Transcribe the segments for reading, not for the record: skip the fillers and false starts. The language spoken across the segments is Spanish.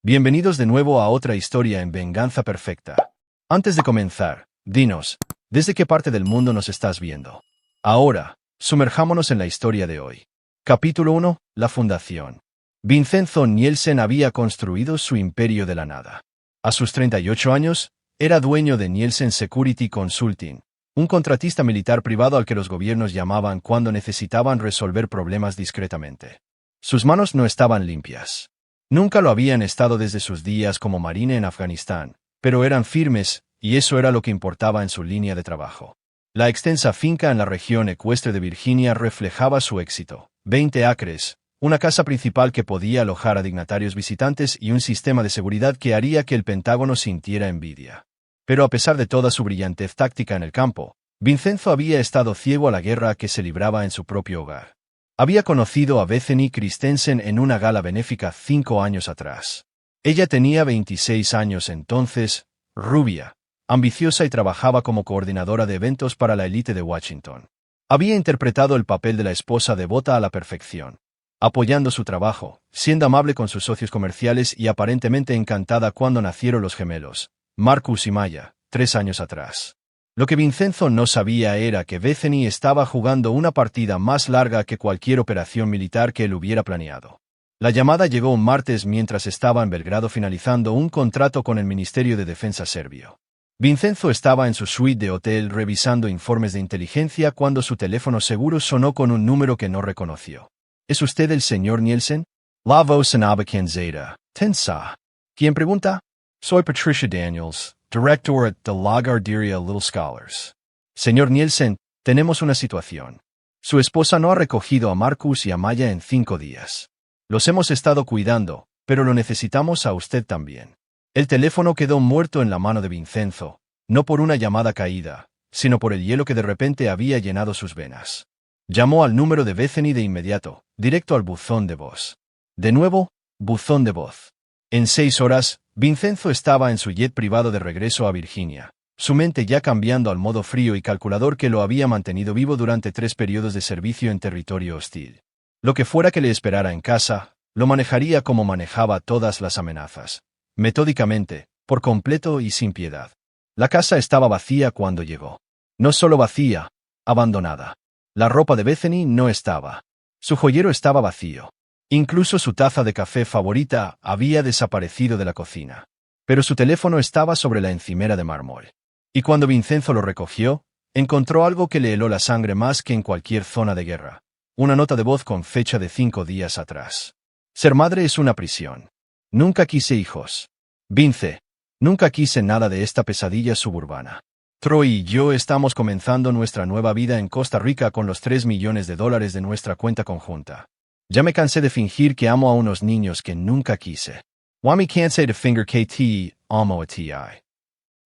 Bienvenidos de nuevo a otra historia en Venganza Perfecta. Antes de comenzar, dinos, ¿desde qué parte del mundo nos estás viendo? Ahora, sumerjámonos en la historia de hoy. Capítulo 1. La fundación. Vincenzo Nielsen había construido su imperio de la nada. A sus 38 años, era dueño de Nielsen Security Consulting, un contratista militar privado al que los gobiernos llamaban cuando necesitaban resolver problemas discretamente. Sus manos no estaban limpias. Nunca lo habían estado desde sus días como marine en Afganistán, pero eran firmes, y eso era lo que importaba en su línea de trabajo. La extensa finca en la región ecuestre de Virginia reflejaba su éxito. 20 acres, una casa principal que podía alojar a dignatarios visitantes y un sistema de seguridad que haría que el Pentágono sintiera envidia. Pero a pesar de toda su brillantez táctica en el campo, Vincenzo había estado ciego a la guerra que se libraba en su propio hogar. Había conocido a Bethany Christensen en una gala benéfica 5 años atrás. Ella tenía 26 años entonces, rubia, ambiciosa y trabajaba como coordinadora de eventos para la élite de Washington. Había interpretado el papel de la esposa devota a la perfección, apoyando su trabajo, siendo amable con sus socios comerciales y aparentemente encantada cuando nacieron los gemelos, Marcus y Maya, 3 años atrás. Lo que Vincenzo no sabía era que Bethany estaba jugando una partida más larga que cualquier operación militar que él hubiera planeado. La llamada llegó un martes mientras estaba en Belgrado finalizando un contrato con el Ministerio de Defensa serbio. Vincenzo estaba en su suite de hotel revisando informes de inteligencia cuando su teléfono seguro sonó con un número que no reconoció. ¿Es usted el señor Nielsen? La voz sonaba cansada, tensa. ¿Quién pregunta? Soy Patricia Daniels, director at the La Guarderia Little Scholars. Señor Nielsen, tenemos una situación. Su esposa no ha recogido a Marcus y a Maya en 5 días. Los hemos estado cuidando, pero lo necesitamos a usted también. El teléfono quedó muerto en la mano de Vincenzo, no por una llamada caída, sino por el hielo que de repente había llenado sus venas. Llamó al número de Bethany de inmediato, directo al buzón de voz. De nuevo, buzón de voz. En 6 horas, Vincenzo estaba en su jet privado de regreso a Virginia, su mente ya cambiando al modo frío y calculador que lo había mantenido vivo durante 3 periodos de servicio en territorio hostil. Lo que fuera que le esperara en casa, lo manejaría como manejaba todas las amenazas. Metódicamente, por completo y sin piedad. La casa estaba vacía cuando llegó. No solo vacía, abandonada. La ropa de Bethany no estaba. Su joyero estaba vacío. Incluso su taza de café favorita había desaparecido de la cocina. Pero su teléfono estaba sobre la encimera de mármol. Y cuando Vincenzo lo recogió, encontró algo que le heló la sangre más que en cualquier zona de guerra. Una nota de voz con fecha de 5 días atrás. Ser madre es una prisión. Nunca quise hijos. Vince, nunca quise nada de esta pesadilla suburbana. Troy y yo estamos comenzando nuestra nueva vida en Costa Rica con los $3 millones de nuestra cuenta conjunta. Ya me cansé de fingir que amo a unos niños que nunca quise. Wami cansé de finger KT, amo a TI.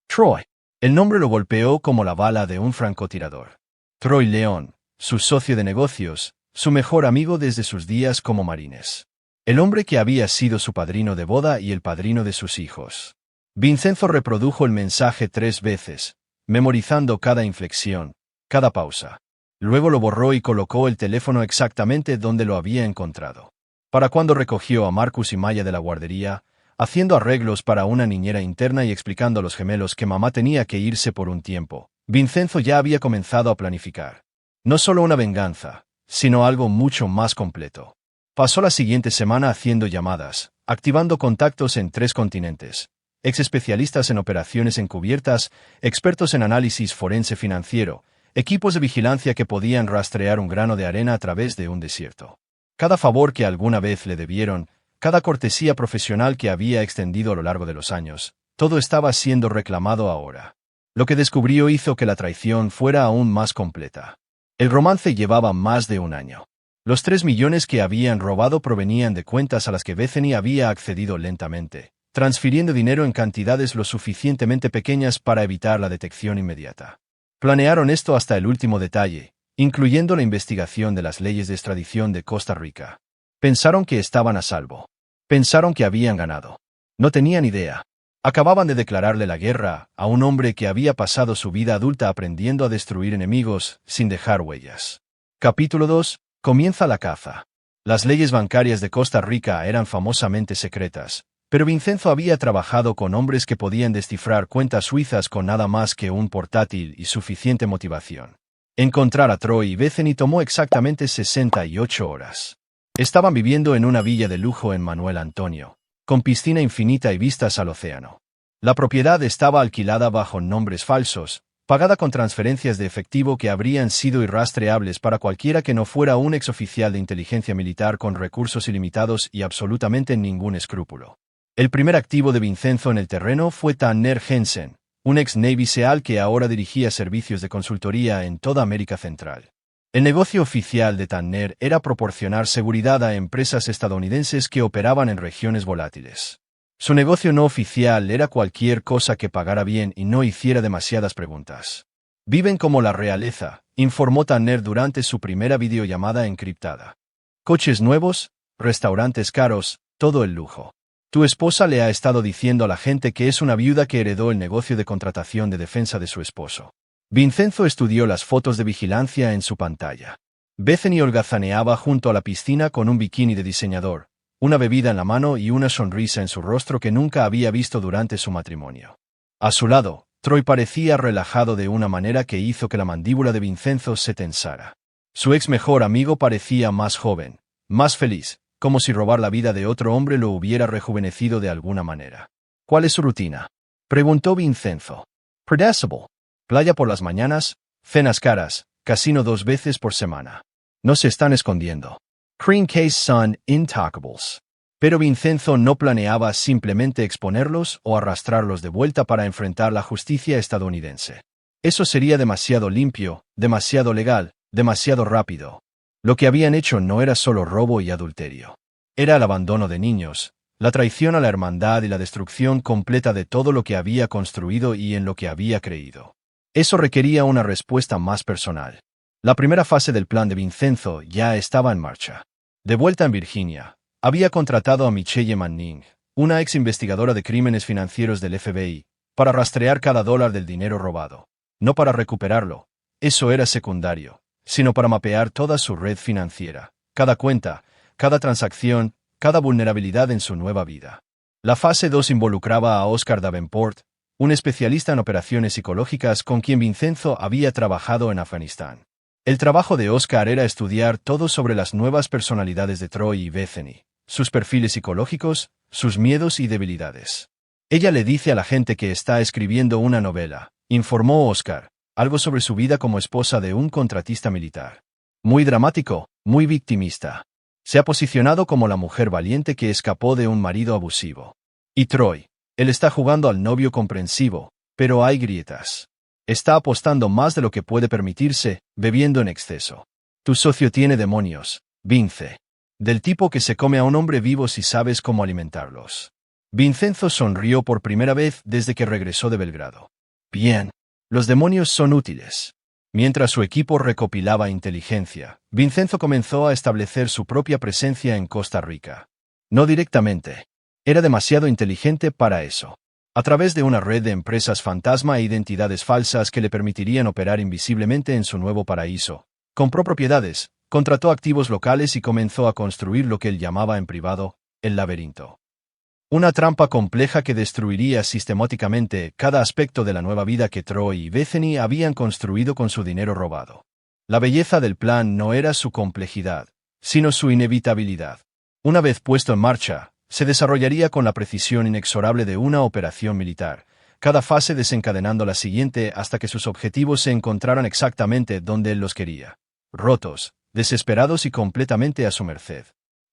Troy. El nombre lo golpeó como la bala de un francotirador. Troy León, su socio de negocios, su mejor amigo desde sus días como marines. El hombre que había sido su padrino de boda y el padrino de sus hijos. Vincenzo reprodujo el mensaje 3 veces, memorizando cada inflexión, cada pausa. Luego lo borró y colocó el teléfono exactamente donde lo había encontrado. Para cuando recogió a Marcus y Maya de la guardería, haciendo arreglos para una niñera interna y explicando a los gemelos que mamá tenía que irse por un tiempo, Vincenzo ya había comenzado a planificar. No solo una venganza, sino algo mucho más completo. Pasó la siguiente semana haciendo llamadas, activando contactos en 3 continentes, ex especialistas en operaciones encubiertas, expertos en análisis forense financiero, equipos de vigilancia que podían rastrear un grano de arena a través de un desierto. Cada favor que alguna vez le debieron, cada cortesía profesional que había extendido a lo largo de los años, todo estaba siendo reclamado ahora. Lo que descubrió hizo que la traición fuera aún más completa. El romance llevaba más de un año. Los 3 millones que habían robado provenían de cuentas a las que Bethany había accedido lentamente, transfiriendo dinero en cantidades lo suficientemente pequeñas para evitar la detección inmediata. Planearon esto hasta el último detalle, incluyendo la investigación de las leyes de extradición de Costa Rica. Pensaron que estaban a salvo. Pensaron que habían ganado. No tenían idea. Acababan de declararle la guerra a un hombre que había pasado su vida adulta aprendiendo a destruir enemigos sin dejar huellas. Capítulo 2. Comienza la caza. Las leyes bancarias de Costa Rica eran famosamente secretas, Pero Vincenzo había trabajado con hombres que podían descifrar cuentas suizas con nada más que un portátil y suficiente motivación. Encontrar a Troy y Bethany tomó exactamente 68 horas. Estaban viviendo en una villa de lujo en Manuel Antonio, con piscina infinita y vistas al océano. La propiedad estaba alquilada bajo nombres falsos, pagada con transferencias de efectivo que habrían sido irrastreables para cualquiera que no fuera un exoficial de inteligencia militar con recursos ilimitados y absolutamente ningún escrúpulo. El primer activo de Vincenzo en el terreno fue Tanner Jensen, un ex Navy SEAL que ahora dirigía servicios de consultoría en toda América Central. El negocio oficial de Tanner era proporcionar seguridad a empresas estadounidenses que operaban en regiones volátiles. Su negocio no oficial era cualquier cosa que pagara bien y no hiciera demasiadas preguntas. Viven como la realeza, informó Tanner durante su primera videollamada encriptada. Coches nuevos, restaurantes caros, todo el lujo. Tu esposa le ha estado diciendo a la gente que es una viuda que heredó el negocio de contratación de defensa de su esposo. Vincenzo estudió las fotos de vigilancia en su pantalla. Bethany holgazaneaba junto a la piscina con un bikini de diseñador, una bebida en la mano y una sonrisa en su rostro que nunca había visto durante su matrimonio. A su lado, Troy parecía relajado de una manera que hizo que la mandíbula de Vincenzo se tensara. Su ex mejor amigo parecía más joven, más feliz, como si robar la vida de otro hombre lo hubiera rejuvenecido de alguna manera. ¿Cuál es su rutina?, preguntó Vincenzo. Predictable. Playa por las mañanas, cenas caras, casino 2 veces por semana. No se están escondiendo. Cream Case son intocables. Pero Vincenzo no planeaba simplemente exponerlos o arrastrarlos de vuelta para enfrentar la justicia estadounidense. Eso sería demasiado limpio, demasiado legal, demasiado rápido. Lo que habían hecho no era solo robo y adulterio. Era el abandono de niños, la traición a la hermandad y la destrucción completa de todo lo que había construido y en lo que había creído. Eso requería una respuesta más personal. La primera fase del plan de Vincenzo ya estaba en marcha. De vuelta en Virginia, había contratado a Michelle Manning, una ex investigadora de crímenes financieros del FBI, para rastrear cada dólar del dinero robado. No para recuperarlo, eso era secundario, sino para mapear toda su red financiera, cada cuenta, cada transacción, cada vulnerabilidad en su nueva vida. La fase 2 involucraba a Oscar Davenport, un especialista en operaciones psicológicas con quien Vincenzo había trabajado en Afganistán. El trabajo de Oscar era estudiar todo sobre las nuevas personalidades de Troy y Bethany, sus perfiles psicológicos, sus miedos y debilidades. Ella le dice a la gente que está escribiendo una novela, informó Oscar, algo sobre su vida como esposa de un contratista militar. Muy dramático, muy victimista. Se ha posicionado como la mujer valiente que escapó de un marido abusivo. Y Troy, él está jugando al novio comprensivo, pero hay grietas. Está apostando más de lo que puede permitirse, bebiendo en exceso. Tu socio tiene demonios, Vince. Del tipo que se come a un hombre vivo si sabes cómo alimentarlos. Vincenzo sonrió por primera vez desde que regresó de Belgrado. Bien. Los demonios son útiles. Mientras su equipo recopilaba inteligencia, Vincenzo comenzó a establecer su propia presencia en Costa Rica. No directamente. Era demasiado inteligente para eso. A través de una red de empresas fantasma e identidades falsas que le permitirían operar invisiblemente en su nuevo paraíso, compró propiedades, contrató activos locales y comenzó a construir lo que él llamaba en privado, el laberinto. Una trampa compleja que destruiría sistemáticamente cada aspecto de la nueva vida que Troy y Bethany habían construido con su dinero robado. La belleza del plan no era su complejidad, sino su inevitabilidad. Una vez puesto en marcha, se desarrollaría con la precisión inexorable de una operación militar, cada fase desencadenando la siguiente hasta que sus objetivos se encontraran exactamente donde él los quería. Rotos, desesperados y completamente a su merced.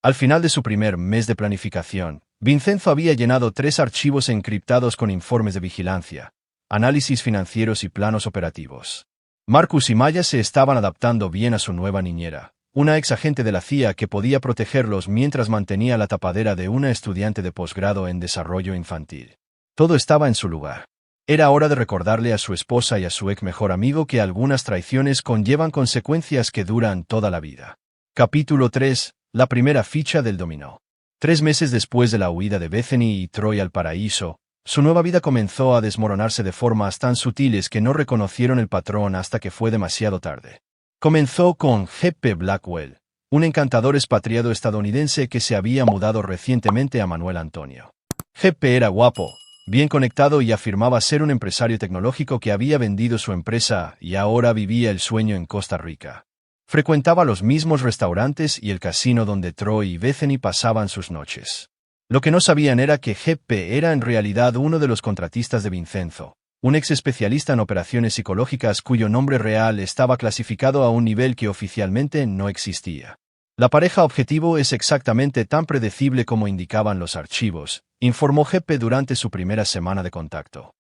Al final de su primer mes de planificación, Vincenzo había llenado 3 archivos encriptados con informes de vigilancia, análisis financieros y planos operativos. Marcus y Maya se estaban adaptando bien a su nueva niñera, una ex agente de la CIA que podía protegerlos mientras mantenía la tapadera de una estudiante de posgrado en desarrollo infantil. Todo estaba en su lugar. Era hora de recordarle a su esposa y a su ex mejor amigo que algunas traiciones conllevan consecuencias que duran toda la vida. Capítulo 3. La primera ficha del dominó. 3 meses después de la huida de Bethany y Troy al paraíso, su nueva vida comenzó a desmoronarse de formas tan sutiles que no reconocieron el patrón hasta que fue demasiado tarde. Comenzó con J.P. Blackwell, un encantador expatriado estadounidense que se había mudado recientemente a Manuel Antonio. Jeppe era guapo, bien conectado y afirmaba ser un empresario tecnológico que había vendido su empresa y ahora vivía el sueño en Costa Rica. Frecuentaba los mismos restaurantes y el casino donde Troy y Bethany pasaban sus noches. Lo que no sabían era que Jeppe era en realidad uno de los contratistas de Vincenzo, un ex especialista en operaciones psicológicas cuyo nombre real estaba clasificado a un nivel que oficialmente no existía. La pareja objetivo es exactamente tan predecible como indicaban los archivos, informó Jeppe durante su primera semana de contacto.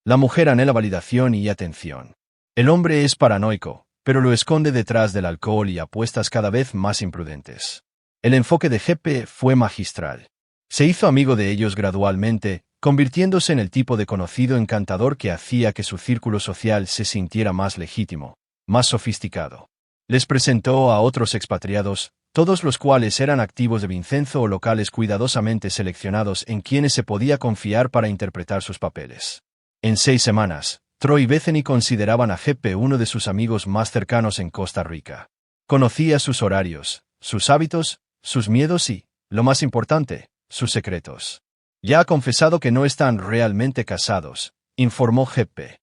La mujer anhela validación y atención. El hombre es paranoico, pero lo esconde detrás del alcohol y apuestas cada vez más imprudentes. El enfoque de Jeppe fue magistral. Se hizo amigo de ellos gradualmente, convirtiéndose en el tipo de conocido encantador que hacía que su círculo social se sintiera más legítimo, más sofisticado. Les presentó a otros expatriados, todos los cuales eran activos de Vincenzo o locales cuidadosamente seleccionados en quienes se podía confiar para interpretar sus papeles. En 6 semanas, Troy y Bethany consideraban a Jeppe uno de sus amigos más cercanos en Costa Rica. Conocía sus horarios, sus hábitos, sus miedos y, lo más importante, sus secretos. Ya ha confesado que no están realmente casados, informó Jeppe.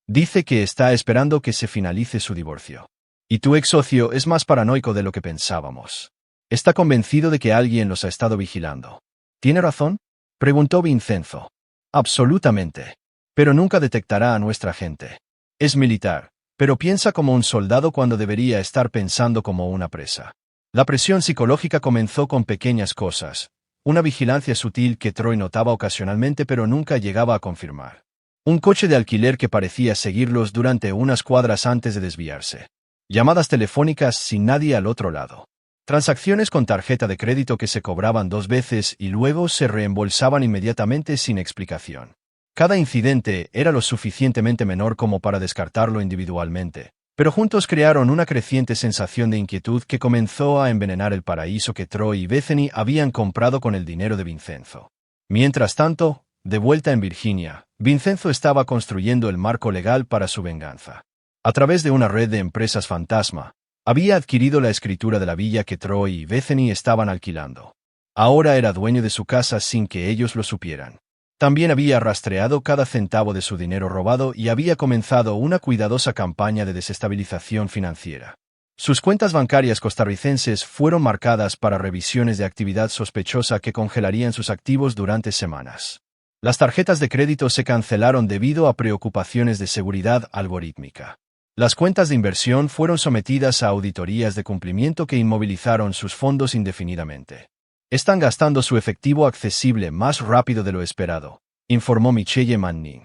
Dice que está esperando que se finalice su divorcio. Y tu ex socio es más paranoico de lo que pensábamos. Está convencido de que alguien los ha estado vigilando. ¿Tiene razón? Preguntó Vincenzo. Absolutamente. Pero nunca detectará a nuestra gente. Es militar, pero piensa como un soldado cuando debería estar pensando como una presa. La presión psicológica comenzó con pequeñas cosas, una vigilancia sutil que Troy notaba ocasionalmente pero nunca llegaba a confirmar. Un coche de alquiler que parecía seguirlos durante unas cuadras antes de desviarse. Llamadas telefónicas sin nadie al otro lado. Transacciones con tarjeta de crédito que se cobraban 2 veces y luego se reembolsaban inmediatamente sin explicación. Cada incidente era lo suficientemente menor como para descartarlo individualmente, pero juntos crearon una creciente sensación de inquietud que comenzó a envenenar el paraíso que Troy y Bethany habían comprado con el dinero de Vincenzo. Mientras tanto, de vuelta en Virginia, Vincenzo estaba construyendo el marco legal para su venganza. A través de una red de empresas fantasma, había adquirido la escritura de la villa que Troy y Bethany estaban alquilando. Ahora era dueño de su casa sin que ellos lo supieran. También había rastreado cada centavo de su dinero robado y había comenzado una cuidadosa campaña de desestabilización financiera. Sus cuentas bancarias costarricenses fueron marcadas para revisiones de actividad sospechosa que congelarían sus activos durante semanas. Las tarjetas de crédito se cancelaron debido a preocupaciones de seguridad algorítmica. Las cuentas de inversión fueron sometidas a auditorías de cumplimiento que inmovilizaron sus fondos indefinidamente. Están gastando su efectivo accesible más rápido de lo esperado, informó Michelle Manning.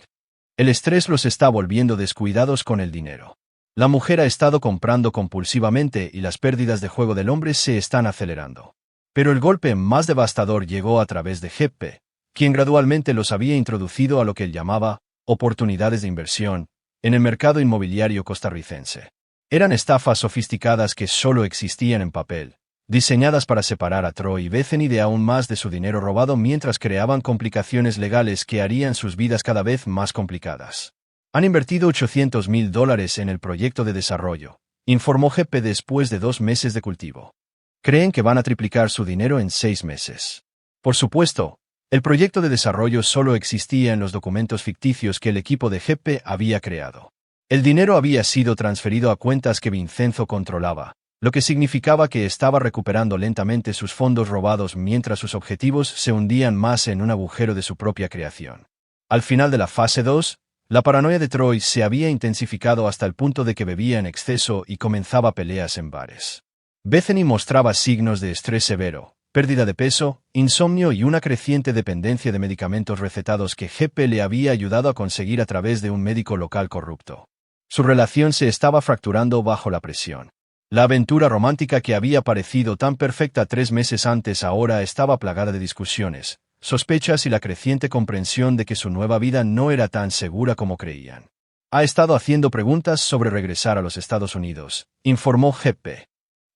El estrés los está volviendo descuidados con el dinero. La mujer ha estado comprando compulsivamente y las pérdidas de juego del hombre se están acelerando. Pero el golpe más devastador llegó a través de Jeppe, quien gradualmente los había introducido a lo que él llamaba oportunidades de inversión en el mercado inmobiliario costarricense. Eran estafas sofisticadas que solo existían en papel, diseñadas para separar a Troy y Bethany de aún más de su dinero robado mientras creaban complicaciones legales que harían sus vidas cada vez más complicadas. Han invertido $800,000 en el proyecto de desarrollo, informó Jeppe después de 2 meses de cultivo. Creen que van a triplicar su dinero en 6 meses. Por supuesto, el proyecto de desarrollo solo existía en los documentos ficticios que el equipo de Jeppe había creado. El dinero había sido transferido a cuentas que Vincenzo controlaba, lo que significaba que estaba recuperando lentamente sus fondos robados mientras sus objetivos se hundían más en un agujero de su propia creación. Al final de la fase 2, la paranoia de Troy se había intensificado hasta el punto de que bebía en exceso y comenzaba peleas en bares. Bethany mostraba signos de estrés severo, pérdida de peso, insomnio y una creciente dependencia de medicamentos recetados que Jeppe le había ayudado a conseguir a través de un médico local corrupto. Su relación se estaba fracturando bajo la presión. La aventura romántica que había parecido tan perfecta 3 meses antes ahora estaba plagada de discusiones, sospechas y la creciente comprensión de que su nueva vida no era tan segura como creían. Ha estado haciendo preguntas sobre regresar a los Estados Unidos, informó Jeppe.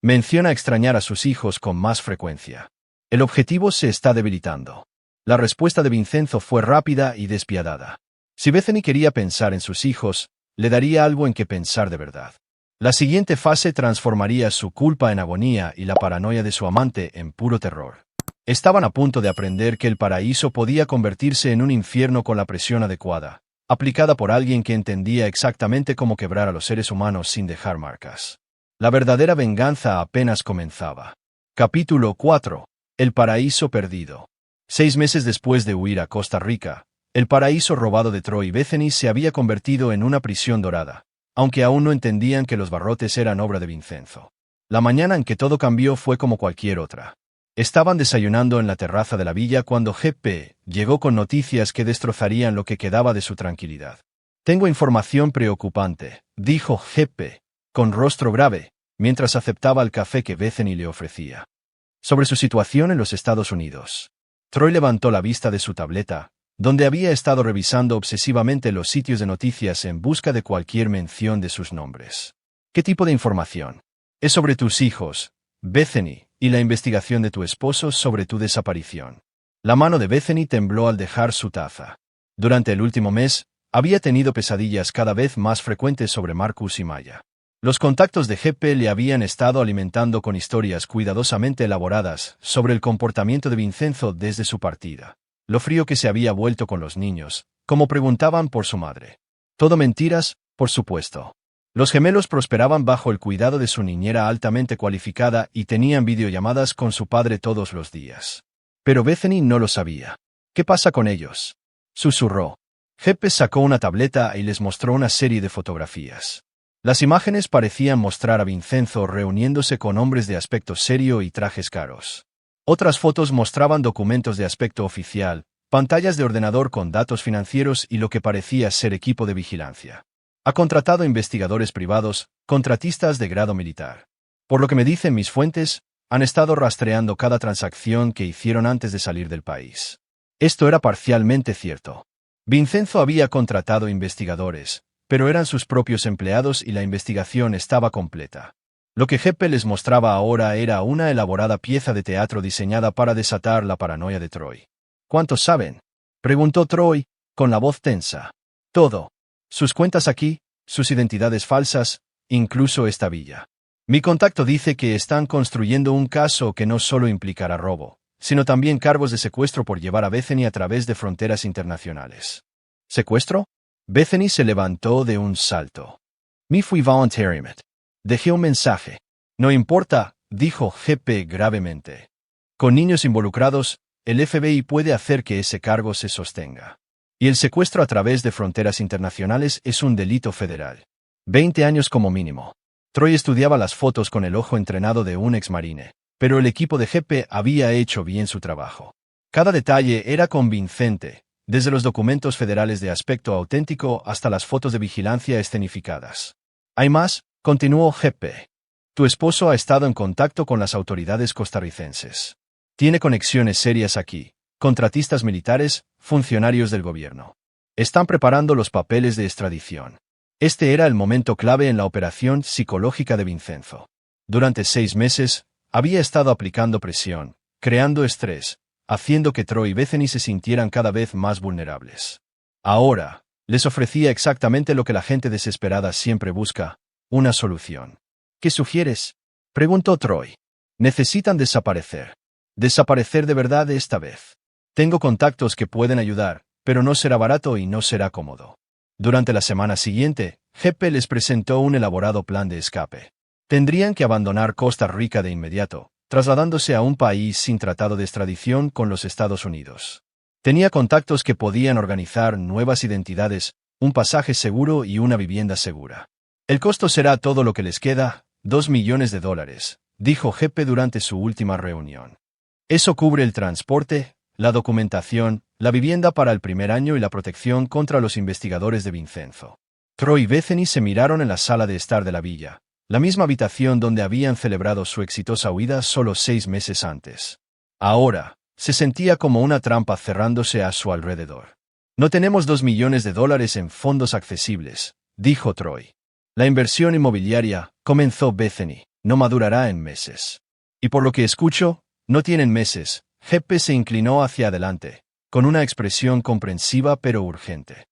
Menciona extrañar a sus hijos con más frecuencia. El objetivo se está debilitando. La respuesta de Vincenzo fue rápida y despiadada. Si Bethany quería pensar en sus hijos, le daría algo en que pensar de verdad. La siguiente fase transformaría su culpa en agonía y la paranoia de su amante en puro terror. Estaban a punto de aprender que el paraíso podía convertirse en un infierno con la presión adecuada, aplicada por alguien que entendía exactamente cómo quebrar a los seres humanos sin dejar marcas. La verdadera venganza apenas comenzaba. Capítulo 4. El paraíso perdido. 6 meses después de huir a Costa Rica, el paraíso robado de Troy Bethany se había convertido en una prisión dorada, aunque aún no entendían que los barrotes eran obra de Vincenzo. La mañana en que todo cambió fue como cualquier otra. Estaban desayunando en la terraza de la villa cuando G.P. llegó con noticias que destrozarían lo que quedaba de su tranquilidad. «Tengo información preocupante», dijo G.P., con rostro grave, mientras aceptaba el café que Bethany le ofrecía. Sobre su situación en los Estados Unidos. Troy levantó la vista de su tableta, donde había estado revisando obsesivamente los sitios de noticias en busca de cualquier mención de sus nombres. «¿Qué tipo de información?» «Es sobre tus hijos, Bethany, y la investigación de tu esposo sobre tu desaparición». La mano de Bethany tembló al dejar su taza. Durante el último mes, había tenido pesadillas cada vez más frecuentes sobre Marcus y Maya. Los contactos de G.P. le habían estado alimentando con historias cuidadosamente elaboradas sobre el comportamiento de Vincenzo desde su partida. Lo frío que se había vuelto con los niños, como preguntaban por su madre. Todo mentiras, por supuesto. Los gemelos prosperaban bajo el cuidado de su niñera altamente cualificada y tenían videollamadas con su padre todos los días. Pero Bethany no lo sabía. «¿Qué pasa con ellos?», susurró. G.P. sacó una tableta y les mostró una serie de fotografías. Las imágenes parecían mostrar a Vincenzo reuniéndose con hombres de aspecto serio y trajes caros. Otras fotos mostraban documentos de aspecto oficial, pantallas de ordenador con datos financieros y lo que parecía ser equipo de vigilancia. Ha contratado investigadores privados, contratistas de grado militar. Por lo que me dicen mis fuentes, han estado rastreando cada transacción que hicieron antes de salir del país. Esto era parcialmente cierto. Vincenzo había contratado investigadores, pero eran sus propios empleados y la investigación estaba completa. Lo que G.P. les mostraba ahora era una elaborada pieza de teatro diseñada para desatar la paranoia de Troy. «¿Cuántos saben?», preguntó Troy, con la voz tensa. «Todo. Sus cuentas aquí, sus identidades falsas, incluso esta villa. Mi contacto dice que están construyendo un caso que no solo implicará robo, sino también cargos de secuestro por llevar a Bethany a través de fronteras internacionales». «¿Secuestro?». Bethany se levantó de un salto. «Me fui voluntariamente. Dejé un mensaje». «No importa», dijo G.P. gravemente. «Con niños involucrados, el FBI puede hacer que ese cargo se sostenga. Y el secuestro a través de fronteras internacionales es un delito federal. 20 años como mínimo». Troy estudiaba las fotos con el ojo entrenado de un exmarine, pero el equipo de G.P. había hecho bien su trabajo. Cada detalle era convincente, desde los documentos federales de aspecto auténtico hasta las fotos de vigilancia escenificadas. «Hay más», continuó G.P. «Tu esposo ha estado en contacto con las autoridades costarricenses. Tiene conexiones serias aquí, contratistas militares, funcionarios del gobierno. Están preparando los papeles de extradición». Este era el momento clave en la operación psicológica de Vincenzo. Durante 6 meses, había estado aplicando presión, creando estrés, haciendo que Troy y Bethany se sintieran cada vez más vulnerables. Ahora, les ofrecía exactamente lo que la gente desesperada siempre busca, una solución. «¿Qué sugieres?», preguntó Troy. «Necesitan desaparecer. Desaparecer de verdad esta vez. Tengo contactos que pueden ayudar, pero no será barato y no será cómodo». Durante la semana siguiente, G.P. les presentó un elaborado plan de escape. Tendrían que abandonar Costa Rica de inmediato, trasladándose a un país sin tratado de extradición con los Estados Unidos. Tenía contactos que podían organizar nuevas identidades, un pasaje seguro y una vivienda segura. «El costo será todo lo que les queda, $2 millones», dijo G.P. durante su última reunión. «Eso cubre el transporte, la documentación, la vivienda para el primer año y la protección contra los investigadores de Vincenzo». Troy y Bethany se miraron en la sala de estar de la villa, la misma habitación donde habían celebrado su exitosa huida solo 6 meses antes. Ahora, se sentía como una trampa cerrándose a su alrededor. «No tenemos $2 millones en fondos accesibles», dijo Troy. «La inversión inmobiliaria», comenzó Bethany, «no madurará en meses. Y por lo que escucho, no tienen meses». G.P. se inclinó hacia adelante, con una expresión comprensiva pero urgente.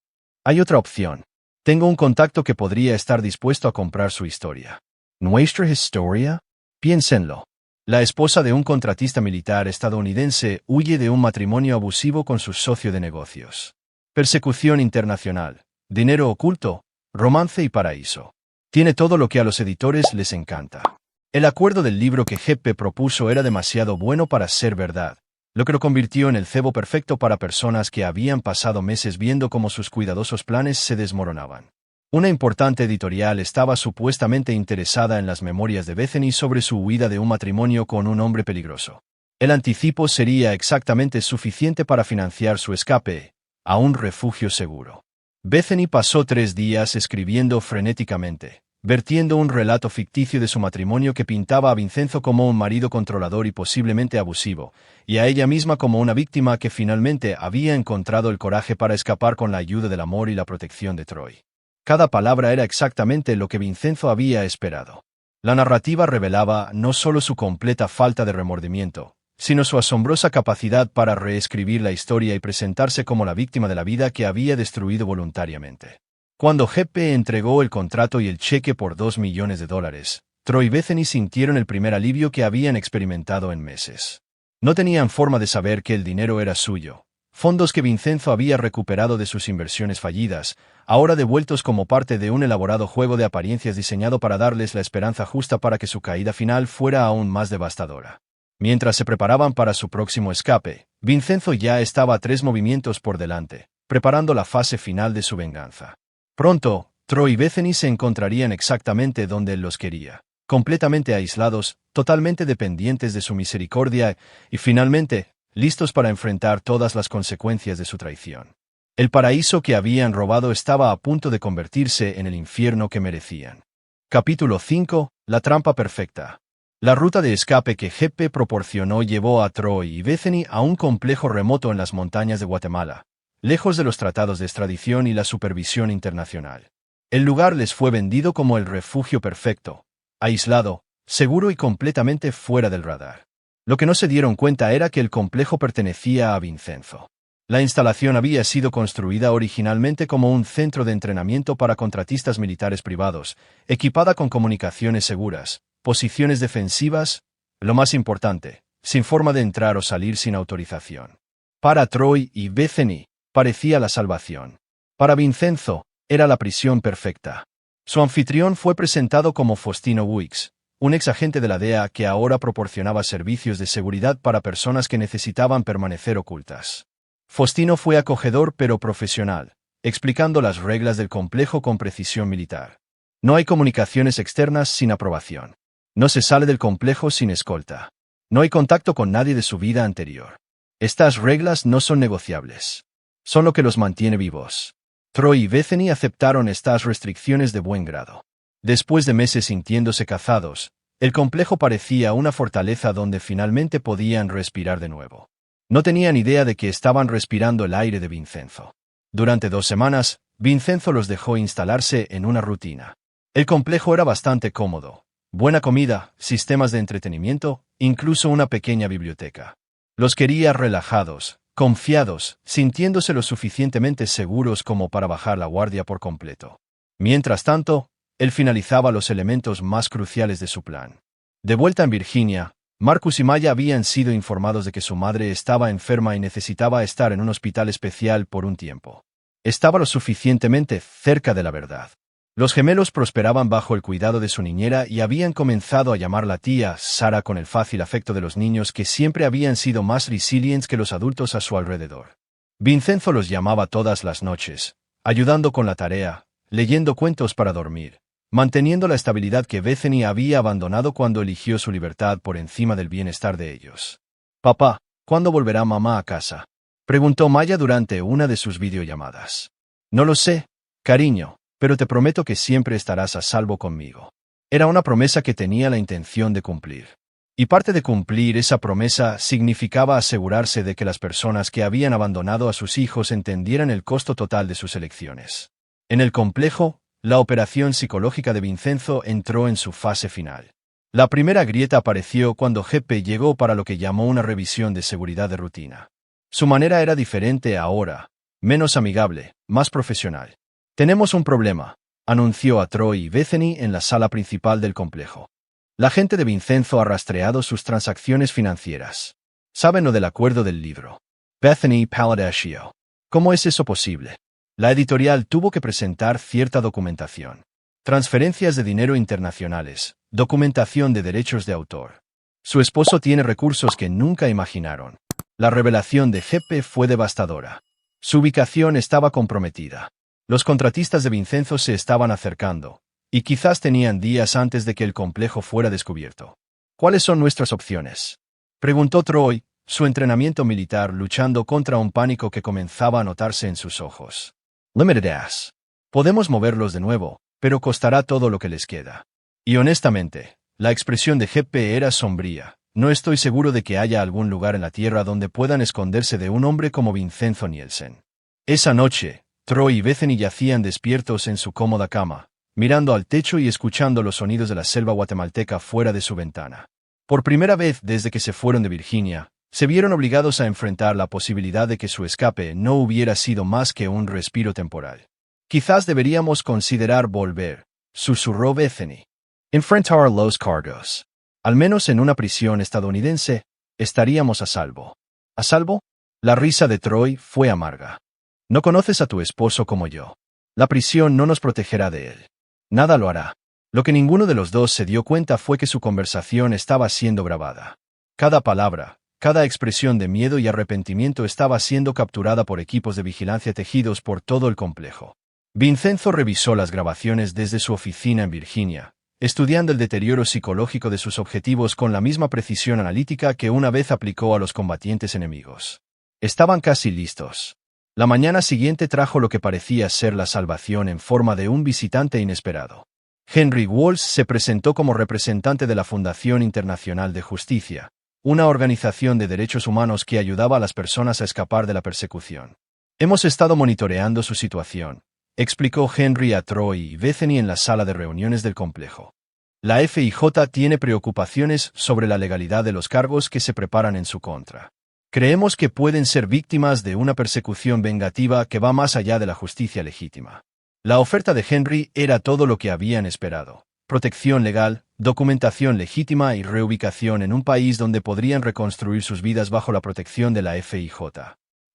«Hay otra opción. Tengo un contacto que podría estar dispuesto a comprar su historia». «¿Nuestra historia?». «Piénsenlo. La esposa de un contratista militar estadounidense huye de un matrimonio abusivo con su socio de negocios. Persecución internacional, dinero oculto, romance y paraíso. Tiene todo lo que a los editores les encanta. El acuerdo del libro que Jeppe propuso era demasiado bueno para ser verdad, lo que lo convirtió en el cebo perfecto para personas que habían pasado meses viendo cómo sus cuidadosos planes se desmoronaban. Una importante editorial estaba supuestamente interesada en las memorias de Bethany sobre su huida de un matrimonio con un hombre peligroso. El anticipo sería exactamente suficiente para financiar su escape a un refugio seguro. Bethany pasó 3 días escribiendo frenéticamente, vertiendo un relato ficticio de su matrimonio que pintaba a Vincenzo como un marido controlador y posiblemente abusivo, y a ella misma como una víctima que finalmente había encontrado el coraje para escapar con la ayuda del amor y la protección de Troy. Cada palabra era exactamente lo que Vincenzo había esperado. La narrativa revelaba no solo su completa falta de remordimiento, sino su asombrosa capacidad para reescribir la historia y presentarse como la víctima de la vida que había destruido voluntariamente. Cuando Jeppe entregó el contrato y el cheque por $2 millones, Troy y Bethany sintieron el primer alivio que habían experimentado en meses. No tenían forma de saber que el dinero era suyo, fondos que Vincenzo había recuperado de sus inversiones fallidas, ahora devueltos como parte de un elaborado juego de apariencias diseñado para darles la esperanza justa para que su caída final fuera aún más devastadora. Mientras se preparaban para su próximo escape, Vincenzo ya estaba a 3 movimientos por delante, preparando la fase final de su venganza. Pronto, Troy y Bethany se encontrarían exactamente donde él los quería, completamente aislados, totalmente dependientes de su misericordia y, finalmente, listos para enfrentar todas las consecuencias de su traición. El paraíso que habían robado estaba a punto de convertirse en el infierno que merecían. Capítulo 5. La trampa perfecta. La ruta de escape que Jeppe proporcionó llevó a Troy y Bethany a un complejo remoto en las montañas de Guatemala, lejos de los tratados de extradición y la supervisión internacional. El lugar les fue vendido como el refugio perfecto, aislado, seguro y completamente fuera del radar. Lo que no se dieron cuenta era que el complejo pertenecía a Vincenzo. La instalación había sido construida originalmente como un centro de entrenamiento para contratistas militares privados, equipada con comunicaciones seguras, posiciones defensivas, lo más importante, sin forma de entrar o salir sin autorización. Para Troy y Bethany, parecía la salvación. Para Vincenzo, era la prisión perfecta. Su anfitrión fue presentado como Faustino Wicks, un exagente de la DEA que ahora proporcionaba servicios de seguridad para personas que necesitaban permanecer ocultas. Faustino fue acogedor pero profesional, explicando las reglas del complejo con precisión militar. No hay comunicaciones externas sin aprobación. No se sale del complejo sin escolta. No hay contacto con nadie de su vida anterior. Estas reglas no son negociables. Son lo que los mantiene vivos. Troy y Bethany aceptaron estas restricciones de buen grado. Después de meses sintiéndose cazados, el complejo parecía una fortaleza donde finalmente podían respirar de nuevo. No tenían idea de que estaban respirando el aire de Vincenzo. Durante 2 semanas, Vincenzo los dejó instalarse en una rutina. El complejo era bastante cómodo. Buena comida, sistemas de entretenimiento, incluso una pequeña biblioteca. Los quería relajados, confiados, sintiéndose lo suficientemente seguros como para bajar la guardia por completo. Mientras tanto, él finalizaba los elementos más cruciales de su plan. De vuelta en Virginia, Marcus y Maya habían sido informados de que su madre estaba enferma y necesitaba estar en un hospital especial por un tiempo. Estaba lo suficientemente cerca de la verdad. Los gemelos prosperaban bajo el cuidado de su niñera y habían comenzado a llamarla tía Sara con el fácil afecto de los niños que siempre habían sido más resilientes que los adultos a su alrededor. Vincenzo los llamaba todas las noches, ayudando con la tarea, leyendo cuentos para dormir, manteniendo la estabilidad que Bethany había abandonado cuando eligió su libertad por encima del bienestar de ellos. «Papá, ¿cuándo volverá mamá a casa?», preguntó Maya durante una de sus videollamadas. «No lo sé, cariño, pero te prometo que siempre estarás a salvo conmigo». Era una promesa que tenía la intención de cumplir. Y parte de cumplir esa promesa significaba asegurarse de que las personas que habían abandonado a sus hijos entendieran el costo total de sus elecciones. En el complejo, la operación psicológica de Vincenzo entró en su fase final. La primera grieta apareció cuando Jeppe llegó para lo que llamó una revisión de seguridad de rutina. Su manera era diferente ahora, menos amigable, más profesional. «Tenemos un problema», anunció a Troy y Bethany en la sala principal del complejo. La gente de Vincenzo ha rastreado sus transacciones financieras. ¿Saben lo del acuerdo del libro? Bethany Paladaccio. ¿Cómo es eso posible? La editorial tuvo que presentar cierta documentación. Transferencias de dinero internacionales, documentación de derechos de autor. Su esposo tiene recursos que nunca imaginaron. La revelación de GP fue devastadora. Su ubicación estaba comprometida. Los contratistas de Vincenzo se estaban acercando, y quizás tenían días antes de que el complejo fuera descubierto. ¿Cuáles son nuestras opciones?, preguntó Troy, su entrenamiento militar luchando contra un pánico que comenzaba a notarse en sus ojos. Limited As. Podemos moverlos de nuevo, pero costará todo lo que les queda. Y honestamente, la expresión de GP era sombría. No estoy seguro de que haya algún lugar en la Tierra donde puedan esconderse de un hombre como Vincenzo Nielsen. Esa noche, Troy y Bethany yacían despiertos en su cómoda cama, mirando al techo y escuchando los sonidos de la selva guatemalteca fuera de su ventana. Por primera vez desde que se fueron de Virginia, se vieron obligados a enfrentar la posibilidad de que su escape no hubiera sido más que un respiro temporal. Quizás deberíamos considerar volver, susurró Bethany. Enfrentar los cargos. Al menos en una prisión estadounidense, estaríamos a salvo. ¿A salvo? La risa de Troy fue amarga. No conoces a tu esposo como yo. La prisión no nos protegerá de él. Nada lo hará. Lo que ninguno de los dos se dio cuenta fue que su conversación estaba siendo grabada. Cada palabra, cada expresión de miedo y arrepentimiento estaba siendo capturada por equipos de vigilancia tejidos por todo el complejo. Vincenzo revisó las grabaciones desde su oficina en Virginia, estudiando el deterioro psicológico de sus objetivos con la misma precisión analítica que una vez aplicó a los combatientes enemigos. Estaban casi listos. La mañana siguiente trajo lo que parecía ser la salvación en forma de un visitante inesperado. Henry Walsh se presentó como representante de la Fundación Internacional de Justicia, una organización de derechos humanos que ayudaba a las personas a escapar de la persecución. Hemos estado monitoreando su situación, explicó Henry a Troy y Bethany en la sala de reuniones del complejo. La FIJ tiene preocupaciones sobre la legalidad de los cargos que se preparan en su contra. Creemos que pueden ser víctimas de una persecución vengativa que va más allá de la justicia legítima. La oferta de Henry era todo lo que habían esperado: protección legal, documentación legítima y reubicación en un país donde podrían reconstruir sus vidas bajo la protección de la FIJ.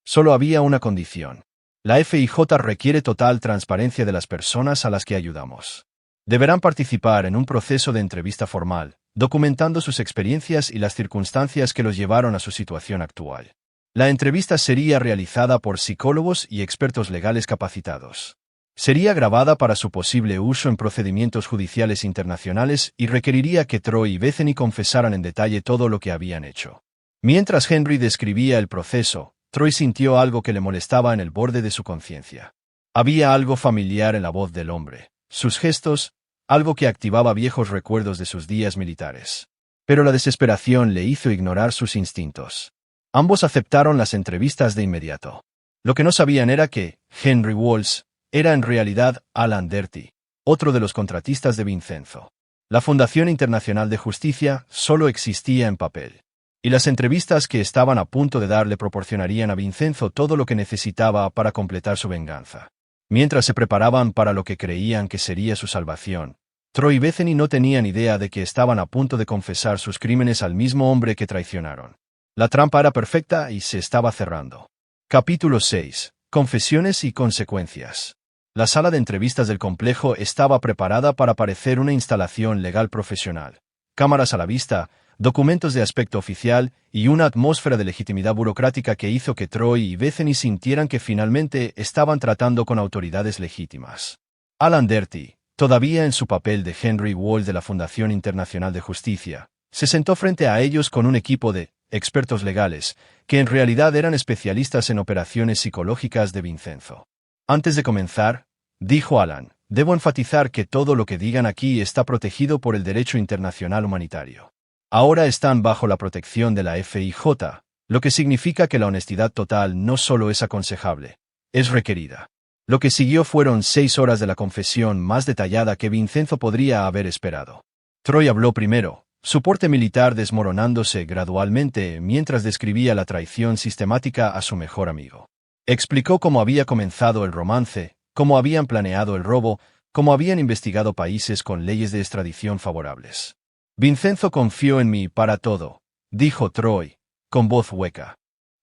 Solo había una condición. La FIJ requiere total transparencia de las personas a las que ayudamos. Deberán participar en un proceso de entrevista formal, documentando sus experiencias y las circunstancias que los llevaron a su situación actual. La entrevista sería realizada por psicólogos y expertos legales capacitados. Sería grabada para su posible uso en procedimientos judiciales internacionales y requeriría que Troy y Bethany confesaran en detalle todo lo que habían hecho. Mientras Henry describía el proceso, Troy sintió algo que le molestaba en el borde de su conciencia. Había algo familiar en la voz del hombre, sus gestos, algo que activaba viejos recuerdos de sus días militares. Pero la desesperación le hizo ignorar sus instintos. Ambos aceptaron las entrevistas de inmediato. Lo que no sabían era que Henry Walsh era en realidad Alan Derty, otro de los contratistas de Vincenzo. La Fundación Internacional de Justicia solo existía en papel, y las entrevistas que estaban a punto de dar le proporcionarían a Vincenzo todo lo que necesitaba para completar su venganza. Mientras se preparaban para lo que creían que sería su salvación, Troy y Bethany no tenían idea de que estaban a punto de confesar sus crímenes al mismo hombre que traicionaron. La trampa era perfecta y se estaba cerrando. Capítulo 6. Confesiones y consecuencias. La sala de entrevistas del complejo estaba preparada para parecer una instalación legal profesional. Cámaras a la vista, documentos de aspecto oficial y una atmósfera de legitimidad burocrática que hizo que Troy y Bethany sintieran que finalmente estaban tratando con autoridades legítimas. Alan Derty, todavía en su papel de Henry Walsh de la Fundación Internacional de Justicia, se sentó frente a ellos con un equipo de expertos legales, que en realidad eran especialistas en operaciones psicológicas de Vincenzo. Antes de comenzar, dijo Alan, debo enfatizar que todo lo que digan aquí está protegido por el derecho internacional humanitario. Ahora están bajo la protección de la FIJ, lo que significa que la honestidad total no solo es aconsejable, es requerida. Lo que siguió fueron 6 horas de la confesión más detallada que Vincenzo podría haber esperado. Troy habló primero, su porte militar desmoronándose gradualmente mientras describía la traición sistemática a su mejor amigo. Explicó cómo había comenzado el romance, cómo habían planeado el robo, cómo habían investigado países con leyes de extradición favorables. Vincenzo confió en mí para todo, dijo Troy, con voz hueca.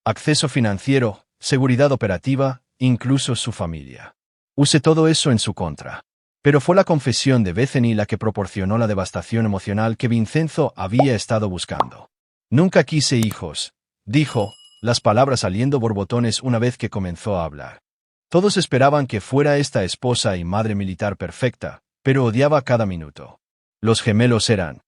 Acceso financiero, seguridad operativa, incluso su familia. Usé todo eso en su contra. Pero fue la confesión de Bethany la que proporcionó la devastación emocional que Vincenzo había estado buscando. Nunca quise hijos, dijo, las palabras saliendo borbotones una vez que comenzó a hablar. Todos esperaban que fuera esta esposa y madre militar perfecta, pero odiaba cada minuto. Los gemelos eran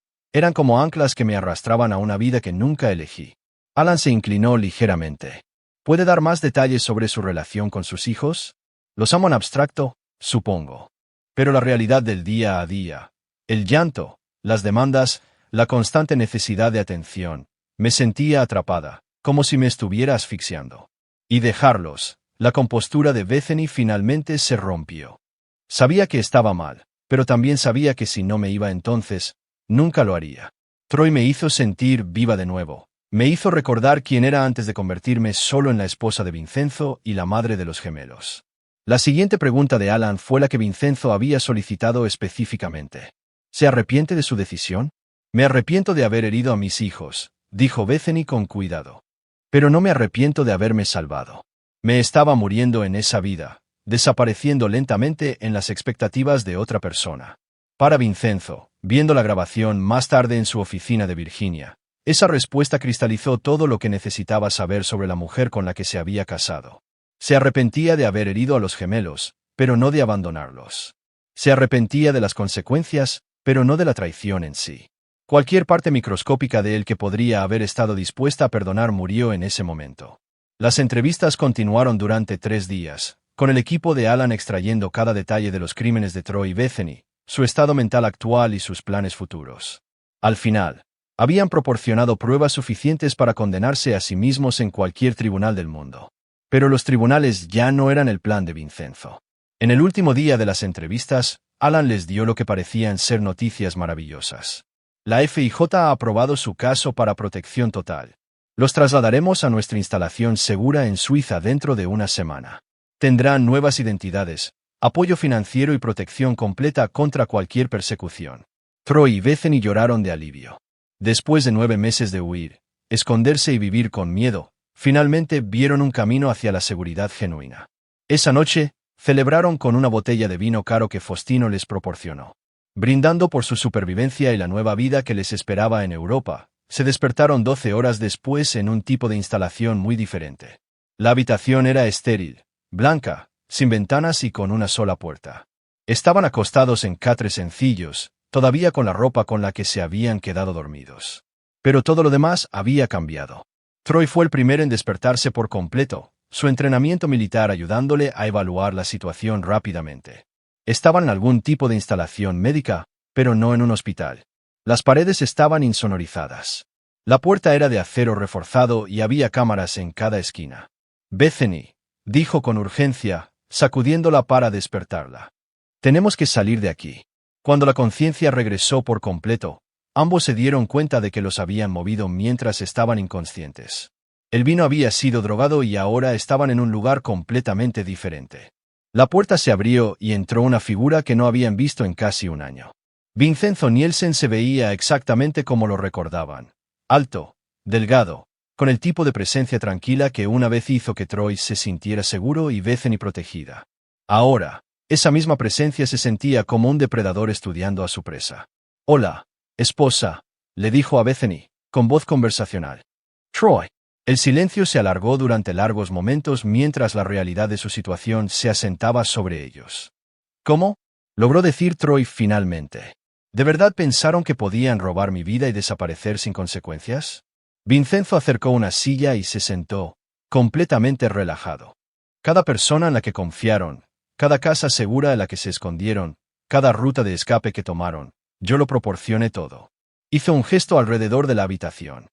como anclas que me arrastraban a una vida que nunca elegí. Alan se inclinó ligeramente. ¿Puede dar más detalles sobre su relación con sus hijos? Los amo en abstracto, supongo. Pero la realidad del día a día, el llanto, las demandas, la constante necesidad de atención, me sentía atrapada, como si me estuviera asfixiando. Y dejarlos, la compostura de Bethany finalmente se rompió. Sabía que estaba mal, pero también sabía que si no me iba entonces, nunca lo haría. Troy me hizo sentir viva de nuevo. Me hizo recordar quién era antes de convertirme solo en la esposa de Vincenzo y la madre de los gemelos. La siguiente pregunta de Alan fue la que Vincenzo había solicitado específicamente. ¿Se arrepiente de su decisión? Me arrepiento de haber herido a mis hijos, dijo Bethany con cuidado. Pero no me arrepiento de haberme salvado. Me estaba muriendo en esa vida, desapareciendo lentamente en las expectativas de otra persona. Para Vincenzo, viendo la grabación más tarde en su oficina de Virginia, esa respuesta cristalizó todo lo que necesitaba saber sobre la mujer con la que se había casado. Se arrepentía de haber herido a los gemelos, pero no de abandonarlos. Se arrepentía de las consecuencias, pero no de la traición en sí. Cualquier parte microscópica de él que podría haber estado dispuesta a perdonar murió en ese momento. Las entrevistas continuaron durante 3 días, con el equipo de Alan extrayendo cada detalle de los crímenes de Troy y Bethany, su estado mental actual y sus planes futuros. Al final, habían proporcionado pruebas suficientes para condenarse a sí mismos en cualquier tribunal del mundo. Pero los tribunales ya no eran el plan de Vincenzo. En el último día de las entrevistas, Alan les dio lo que parecían ser noticias maravillosas. La FIJ ha aprobado su caso para protección total. Los trasladaremos a nuestra instalación segura en Suiza dentro de una semana. Tendrán nuevas identidades, apoyo financiero y protección completa contra cualquier persecución. Troy y Bethany lloraron de alivio. Después de 9 meses de huir, esconderse y vivir con miedo, finalmente vieron un camino hacia la seguridad genuina. Esa noche, celebraron con una botella de vino caro que Faustino les proporcionó. Brindando por su supervivencia y la nueva vida que les esperaba en Europa, se despertaron 12 horas después en un tipo de instalación muy diferente. La habitación era estéril, blanca, sin ventanas y con una sola puerta. Estaban acostados en catres sencillos, todavía con la ropa con la que se habían quedado dormidos. Pero todo lo demás había cambiado. Troy fue el primero en despertarse por completo, su entrenamiento militar ayudándole a evaluar la situación rápidamente. Estaban en algún tipo de instalación médica, pero no en un hospital. Las paredes estaban insonorizadas. La puerta era de acero reforzado y había cámaras en cada esquina. Bethany, dijo con urgencia, sacudiéndola para despertarla. Tenemos que salir de aquí. Cuando la conciencia regresó por completo, ambos se dieron cuenta de que los habían movido mientras estaban inconscientes. El vino había sido drogado y ahora estaban en un lugar completamente diferente. La puerta se abrió y entró una figura que no habían visto en casi un año. Vincenzo Nielsen se veía exactamente como lo recordaban. Alto, delgado, con el tipo de presencia tranquila que una vez hizo que Troy se sintiera seguro y Bethany protegida. Ahora, esa misma presencia se sentía como un depredador estudiando a su presa. «Hola, esposa», le dijo a Bethany, con voz conversacional. «Troy». El silencio se alargó durante largos momentos mientras la realidad de su situación se asentaba sobre ellos. «¿Cómo?», logró decir Troy finalmente. ¿De verdad pensaron que podían robar mi vida y desaparecer sin consecuencias? Vincenzo acercó una silla y se sentó, completamente relajado. Cada persona en la que confiaron, cada casa segura en la que se escondieron, cada ruta de escape que tomaron, yo lo proporcioné todo. Hizo un gesto alrededor de la habitación.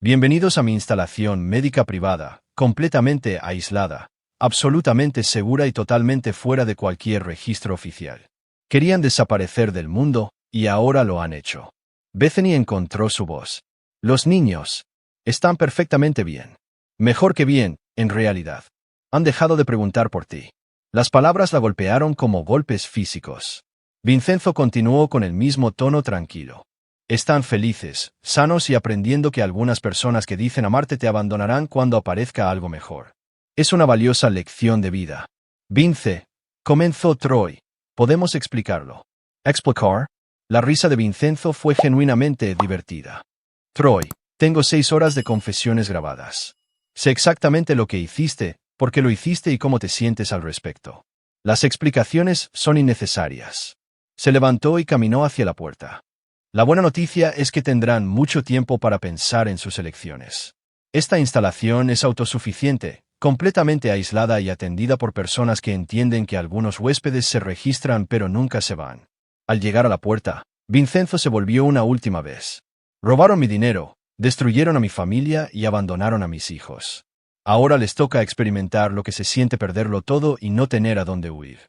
Bienvenidos a mi instalación médica privada, completamente aislada, absolutamente segura y totalmente fuera de cualquier registro oficial. Querían desaparecer del mundo, y ahora lo han hecho. Bethany encontró su voz. Los niños están perfectamente bien. Mejor que bien, en realidad. Han dejado de preguntar por ti. Las palabras la golpearon como golpes físicos. Vincenzo continuó con el mismo tono tranquilo. Están felices, sanos y aprendiendo que algunas personas que dicen amarte te abandonarán cuando aparezca algo mejor. Es una valiosa lección de vida. Vince, comenzó Troy. ¿Podemos explicarlo? ¿Explicar? La risa de Vincenzo fue genuinamente divertida. Troy, tengo 6 horas de confesiones grabadas. Sé exactamente lo que hiciste, por qué lo hiciste y cómo te sientes al respecto. Las explicaciones son innecesarias. Se levantó y caminó hacia la puerta. La buena noticia es que tendrán mucho tiempo para pensar en sus elecciones. Esta instalación es autosuficiente, completamente aislada y atendida por personas que entienden que algunos huéspedes se registran pero nunca se van. Al llegar a la puerta, Vincenzo se volvió una última vez. Robaron mi dinero, destruyeron a mi familia y abandonaron a mis hijos. Ahora les toca experimentar lo que se siente perderlo todo y no tener a dónde huir.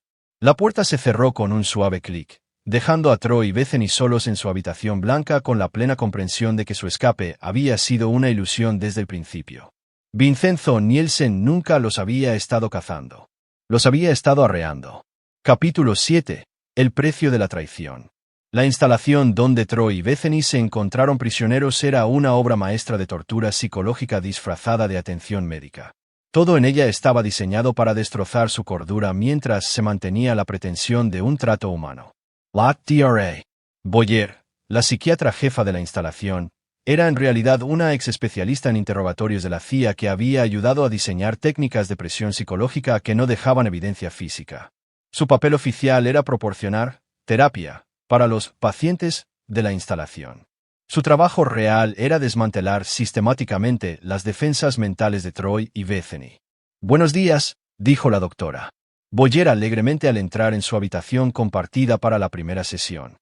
La puerta se cerró con un suave clic, dejando a Troy y Bethany solos en su habitación blanca con la plena comprensión de que su escape había sido una ilusión desde el principio. Vincenzo Nielsen nunca los había estado cazando. Los había estado arreando. Capítulo 7. El precio de la traición. La instalación donde Troy y Bethany se encontraron prisioneros era una obra maestra de tortura psicológica disfrazada de atención médica. Todo en ella estaba diseñado para destrozar su cordura mientras se mantenía la pretensión de un trato humano. La Dra. Boyer, la psiquiatra jefa de la instalación, era en realidad una ex especialista en interrogatorios de la CIA que había ayudado a diseñar técnicas de presión psicológica que no dejaban evidencia física. Su papel oficial era proporcionar terapia para los pacientes de la instalación. Su trabajo real era desmantelar sistemáticamente las defensas mentales de Troy y Bethany. «Buenos días», dijo la doctora Boyer alegremente al entrar en su habitación compartida para la primera sesión.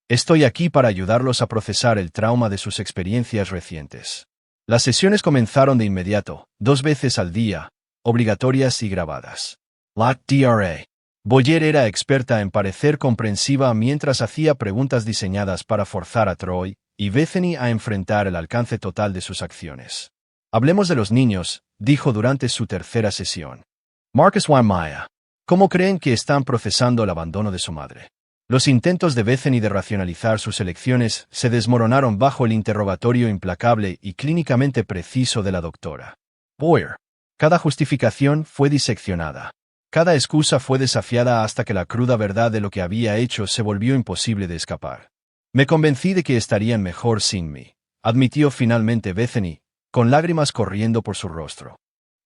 «Estoy aquí para ayudarlos a procesar el trauma de sus experiencias recientes». Las sesiones comenzaron de inmediato, 2 veces al día, obligatorias y grabadas. La Dra. Boyer era experta en parecer comprensiva mientras hacía preguntas diseñadas para forzar a Troy y Bethany a enfrentar el alcance total de sus acciones. «Hablemos de los niños», dijo durante su tercera sesión. «Marcus Maya, ¿cómo creen que están procesando el abandono de su madre?» Los intentos de Bethany de racionalizar sus elecciones se desmoronaron bajo el interrogatorio implacable y clínicamente preciso de la doctora Boyer. Cada justificación fue diseccionada. Cada excusa fue desafiada hasta que la cruda verdad de lo que había hecho se volvió imposible de escapar. «Me convencí de que estarían mejor sin mí», admitió finalmente Bethany, con lágrimas corriendo por su rostro.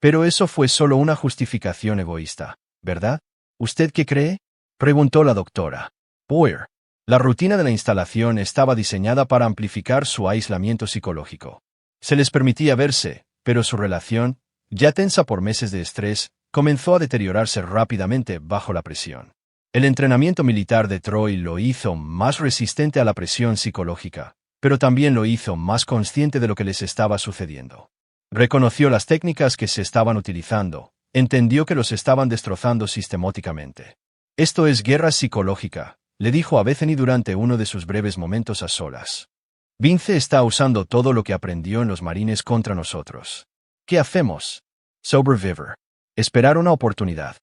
«Pero eso fue solo una justificación egoísta, ¿verdad? ¿Usted qué cree?», preguntó la doctora Boyer. La rutina de la instalación estaba diseñada para amplificar su aislamiento psicológico. Se les permitía verse, pero su relación, ya tensa por meses de estrés, comenzó a deteriorarse rápidamente bajo la presión. El entrenamiento militar de Troy lo hizo más resistente a la presión psicológica, pero también lo hizo más consciente de lo que les estaba sucediendo. Reconoció las técnicas que se estaban utilizando, entendió que los estaban destrozando sistemáticamente. «Esto es guerra psicológica», le dijo a Bethany durante uno de sus breves momentos a solas. «Vince está usando todo lo que aprendió en los marines contra nosotros. ¿Qué hacemos?» «Sobrevivir. Esperar una oportunidad».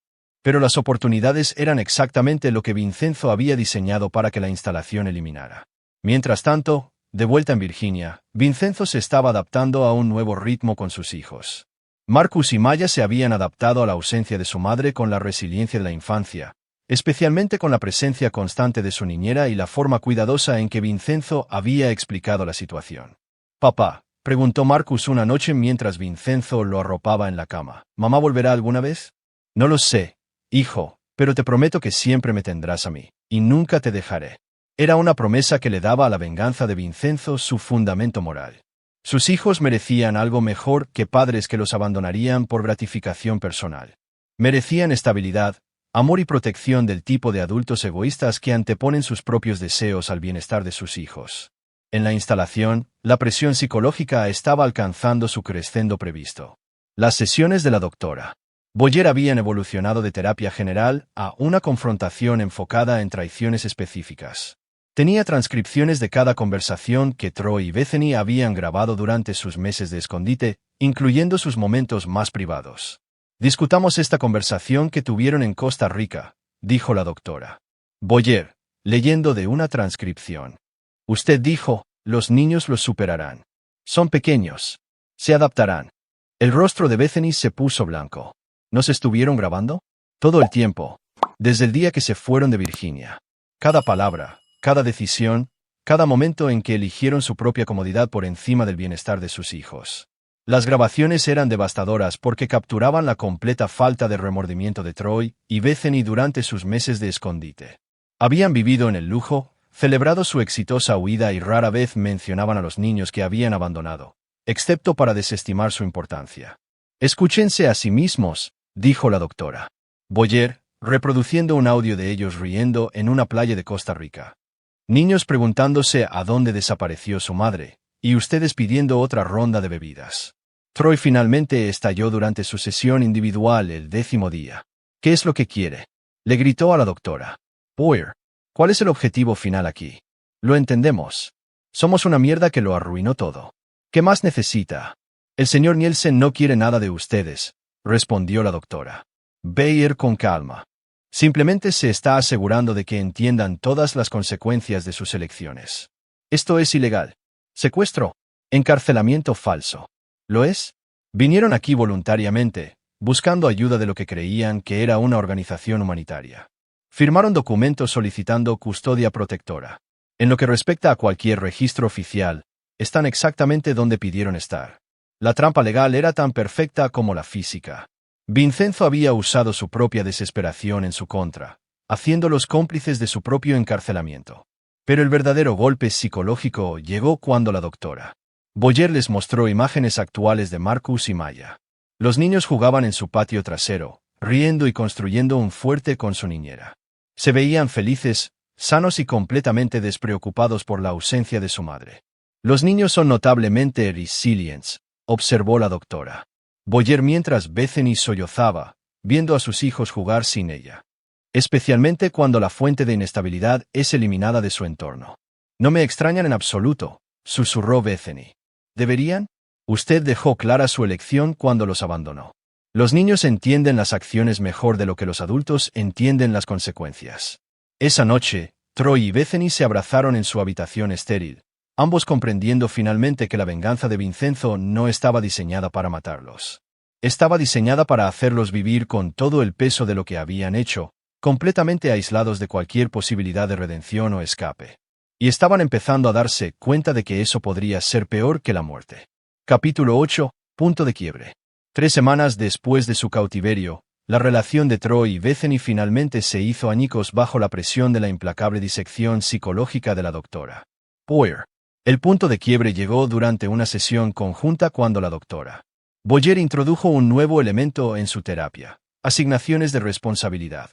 Pero las oportunidades eran exactamente lo que Vincenzo había diseñado para que la instalación eliminara. Mientras tanto, de vuelta en Virginia, Vincenzo se estaba adaptando a un nuevo ritmo con sus hijos. Marcus y Maya se habían adaptado a la ausencia de su madre con la resiliencia de la infancia, especialmente con la presencia constante de su niñera y la forma cuidadosa en que Vincenzo había explicado la situación. «Papá», preguntó Marcus una noche mientras Vincenzo lo arropaba en la cama, «¿mamá volverá alguna vez?» «No lo sé, hijo, pero te prometo que siempre me tendrás a mí, y nunca te dejaré». Era una promesa que le daba a la venganza de Vincenzo su fundamento moral. Sus hijos merecían algo mejor que padres que los abandonarían por gratificación personal. Merecían estabilidad, amor y protección del tipo de adultos egoístas que anteponen sus propios deseos al bienestar de sus hijos. En la instalación, la presión psicológica estaba alcanzando su crescendo previsto. Las sesiones de la doctora Boyer habían evolucionado de terapia general a una confrontación enfocada en traiciones específicas. Tenía transcripciones de cada conversación que Troy y Bethany habían grabado durante sus meses de escondite, incluyendo sus momentos más privados. «Discutamos esta conversación que tuvieron en Costa Rica», dijo la doctora Boyer, leyendo de una transcripción. «Usted dijo, los niños los superarán. Son pequeños. Se adaptarán. El rostro de Bethany se puso blanco. ¿Nos estuvieron grabando? Todo el tiempo. Desde el día que se fueron de Virginia. Cada palabra, cada decisión, cada momento en que eligieron su propia comodidad por encima del bienestar de sus hijos. Las grabaciones eran devastadoras porque capturaban la completa falta de remordimiento de Troy y Bethany durante sus meses de escondite. Habían vivido en el lujo, celebrado su exitosa huida y rara vez mencionaban a los niños que habían abandonado, excepto para desestimar su importancia. Escúchense a sí mismos, dijo la doctora Boyer, reproduciendo un audio de ellos riendo en una playa de Costa Rica. Niños preguntándose a dónde desapareció su madre, y ustedes pidiendo otra ronda de bebidas. Troy finalmente estalló durante su sesión individual el 10º día. ¿Qué es lo que quiere? Le gritó a la doctora Boyer. ¿Cuál es el objetivo final aquí? Lo entendemos. Somos una mierda que lo arruinó todo. ¿Qué más necesita? El señor Nielsen no quiere nada de ustedes, respondió la doctora Boyer con calma. Simplemente se está asegurando de que entiendan todas las consecuencias de sus elecciones. Esto es ilegal. Secuestro. Encarcelamiento falso. ¿Lo es? Vinieron aquí voluntariamente, buscando ayuda de lo que creían que era una organización humanitaria. Firmaron documentos solicitando custodia protectora. En lo que respecta a cualquier registro oficial, están exactamente donde pidieron estar. La trampa legal era tan perfecta como la física. Vincenzo había usado su propia desesperación en su contra, haciéndolos cómplices de su propio encarcelamiento. Pero el verdadero golpe psicológico llegó cuando la doctora Boyer les mostró imágenes actuales de Marcus y Maya. Los niños jugaban en su patio trasero, riendo y construyendo un fuerte con su niñera. Se veían felices, sanos y completamente despreocupados por la ausencia de su madre. Los niños son notablemente resilientes, observó la doctora Boyer mientras Bethany sollozaba, viendo a sus hijos jugar sin ella. Especialmente cuando la fuente de inestabilidad es eliminada de su entorno. No me extrañan en absoluto, susurró Bethany. ¿Deberían? Usted dejó clara su elección cuando los abandonó. Los niños entienden las acciones mejor de lo que los adultos entienden las consecuencias. Esa noche, Troy y Bethany se abrazaron en su habitación estéril, ambos comprendiendo finalmente que la venganza de Vincenzo no estaba diseñada para matarlos. Estaba diseñada para hacerlos vivir con todo el peso de lo que habían hecho, completamente aislados de cualquier posibilidad de redención o escape. Y estaban empezando a darse cuenta de que eso podría ser peor que la muerte. Capítulo 8. Punto de quiebre. 3 semanas después de su cautiverio, la relación de Troy y Bethany finalmente se hizo añicos bajo la presión de la implacable disección psicológica de la doctora Boyer. El punto de quiebre llegó durante una sesión conjunta cuando la doctora Boyer introdujo un nuevo elemento en su terapia: asignaciones de responsabilidad.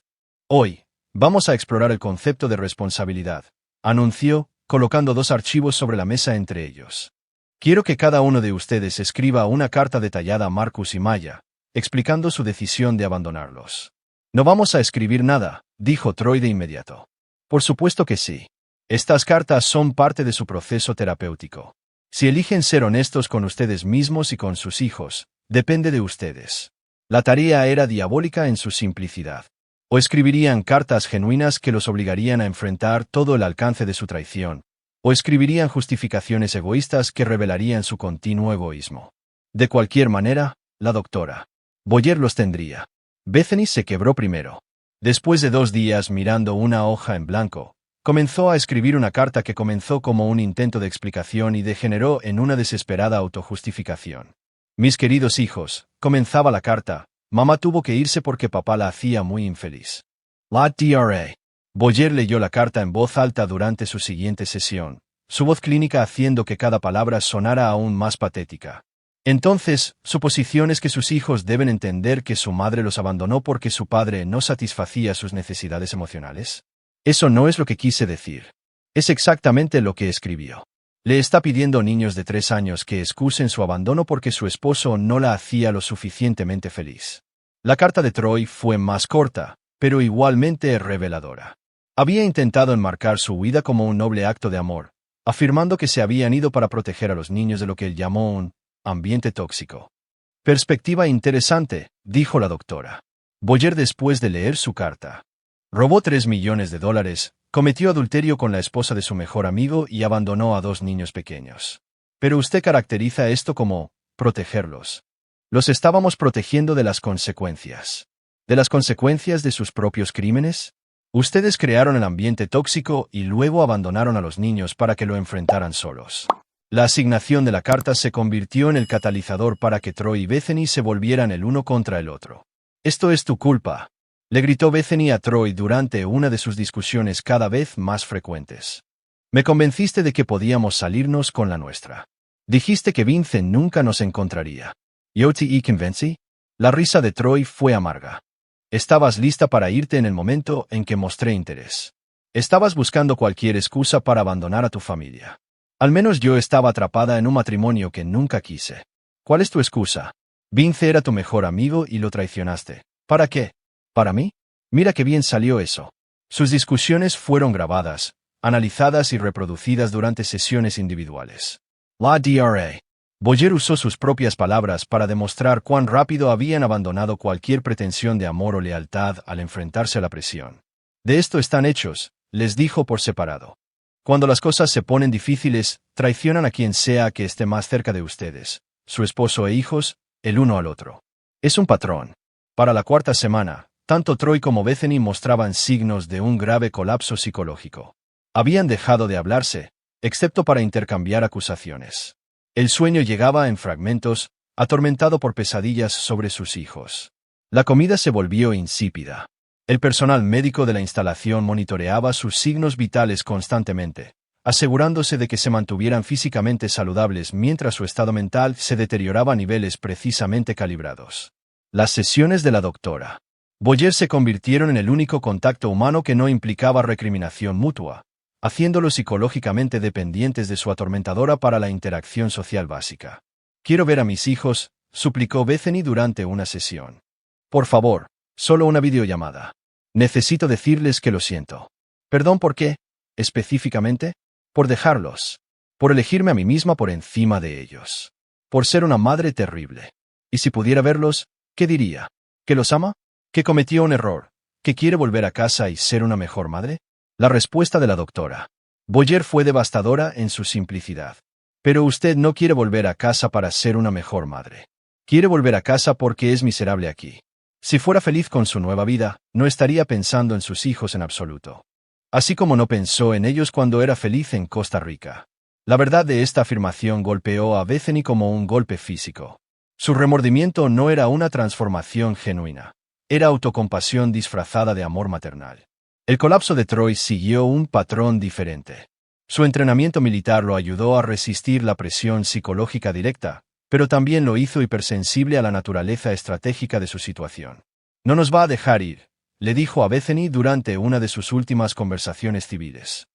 Hoy, vamos a explorar el concepto de responsabilidad, anunció, colocando 2 archivos sobre la mesa entre ellos. Quiero que cada uno de ustedes escriba una carta detallada a Marcus y Maya, explicando su decisión de abandonarlos. No vamos a escribir nada, dijo Troy de inmediato. Por supuesto que sí. Estas cartas son parte de su proceso terapéutico. Si eligen ser honestos con ustedes mismos y con sus hijos, depende de ustedes. La tarea era diabólica en su simplicidad. O escribirían cartas genuinas que los obligarían a enfrentar todo el alcance de su traición, o escribirían justificaciones egoístas que revelarían su continuo egoísmo. De cualquier manera, la doctora Boyer los tendría. Bethany se quebró primero. Después de 2 días mirando una hoja en blanco, comenzó a escribir una carta que comenzó como un intento de explicación y degeneró en una desesperada autojustificación. Mis queridos hijos, comenzaba la carta, mamá tuvo que irse porque papá la hacía muy infeliz. La Dra. Boyer leyó la carta en voz alta durante su siguiente sesión, su voz clínica haciendo que cada palabra sonara aún más patética. Entonces, su posición es que sus hijos deben entender que su madre los abandonó porque su padre no satisfacía sus necesidades emocionales. Eso no es lo que quise decir. Es exactamente lo que escribió. Le está pidiendo a niños de 3 años que excusen su abandono porque su esposo no la hacía lo suficientemente feliz. La carta de Troy fue más corta, pero igualmente reveladora. Había intentado enmarcar su huida como un noble acto de amor, afirmando que se habían ido para proteger a los niños de lo que él llamó un ambiente tóxico. Perspectiva interesante, dijo la doctora Boyer después de leer su carta. Robó $3 millones, Cometió adulterio con la esposa de su mejor amigo y abandonó a 2 niños pequeños. Pero usted caracteriza esto como protegerlos. ¿Los estábamos protegiendo de las consecuencias? ¿De las consecuencias de sus propios crímenes? Ustedes crearon el ambiente tóxico y luego abandonaron a los niños para que lo enfrentaran solos. La asignación de la carta se convirtió en el catalizador para que Troy y Bethany se volvieran el uno contra el otro. «Esto es tu culpa», le gritó Bethany a Troy durante una de sus discusiones cada vez más frecuentes. «Me convenciste de que podíamos salirnos con la nuestra. Dijiste que Vince nunca nos encontraría. ¿Yo te convencí?» La risa de Troy fue amarga. «Estabas lista para irte en el momento en que mostré interés. Estabas buscando cualquier excusa para abandonar a tu familia. Al menos yo estaba atrapada en un matrimonio que nunca quise. ¿Cuál es tu excusa? Vince era tu mejor amigo y lo traicionaste. ¿Para qué? ¿Para mí? Mira qué bien salió eso». Sus discusiones fueron grabadas, analizadas y reproducidas durante sesiones individuales. La Dra. Boyer usó sus propias palabras para demostrar cuán rápido habían abandonado cualquier pretensión de amor o lealtad al enfrentarse a la presión. «De esto están hechos», les dijo por separado. «Cuando las cosas se ponen difíciles, traicionan a quien sea que esté más cerca de ustedes, su esposo e hijos, el uno al otro. Es un patrón». Para la 4ª semana, tanto Troy como Bethany mostraban signos de un grave colapso psicológico. Habían dejado de hablarse, excepto para intercambiar acusaciones. El sueño llegaba en fragmentos, atormentado por pesadillas sobre sus hijos. La comida se volvió insípida. El personal médico de la instalación monitoreaba sus signos vitales constantemente, asegurándose de que se mantuvieran físicamente saludables mientras su estado mental se deterioraba a niveles precisamente calibrados. Las sesiones de la doctora Boyer se convirtieron en el único contacto humano que no implicaba recriminación mutua, haciéndolos psicológicamente dependientes de su atormentadora para la interacción social básica. «Quiero ver a mis hijos», suplicó Bethany durante una sesión. «Por favor, solo una videollamada. Necesito decirles que lo siento». «¿Perdón por qué? Específicamente?» «Por dejarlos. Por elegirme a mí misma por encima de ellos. Por ser una madre terrible. Y si pudiera verlos, ¿qué diría? ¿Que los ama? ¿Que cometió un error? ¿Que quiere volver a casa y ser una mejor madre?» La respuesta de la doctora Boyer fue devastadora en su simplicidad. «Pero usted no quiere volver a casa para ser una mejor madre. Quiere volver a casa porque es miserable aquí. Si fuera feliz con su nueva vida, no estaría pensando en sus hijos en absoluto. Así como no pensó en ellos cuando era feliz en Costa Rica». La verdad de esta afirmación golpeó a Bethany como un golpe físico. Su remordimiento no era una transformación genuina. Era autocompasión disfrazada de amor maternal. El colapso de Troy siguió un patrón diferente. Su entrenamiento militar lo ayudó a resistir la presión psicológica directa, pero también lo hizo hipersensible a la naturaleza estratégica de su situación. «No nos va a dejar ir», le dijo a Bethany durante una de sus últimas conversaciones civiles.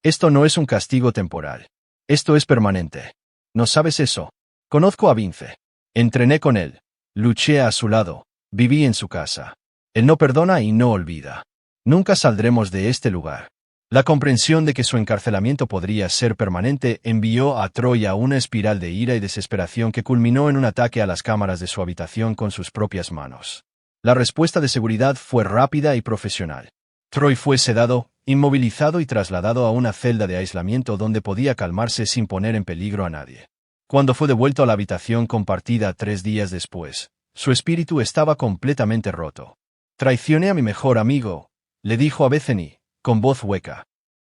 «Esto no es un castigo temporal. Esto es permanente. ¿No sabes eso? Conozco a Vince. Entrené con él. Luché a su lado. Viví en su casa. Él no perdona y no olvida. Nunca saldremos de este lugar». La comprensión de que su encarcelamiento podría ser permanente envió a Troy a una espiral de ira y desesperación que culminó en un ataque a las cámaras de su habitación con sus propias manos. La respuesta de seguridad fue rápida y profesional. Troy fue sedado, inmovilizado y trasladado a una celda de aislamiento donde podía calmarse sin poner en peligro a nadie. Cuando fue devuelto a la habitación compartida 3 días después, su espíritu estaba completamente roto. «Traicioné a mi mejor amigo», le dijo a Bethany, con voz hueca.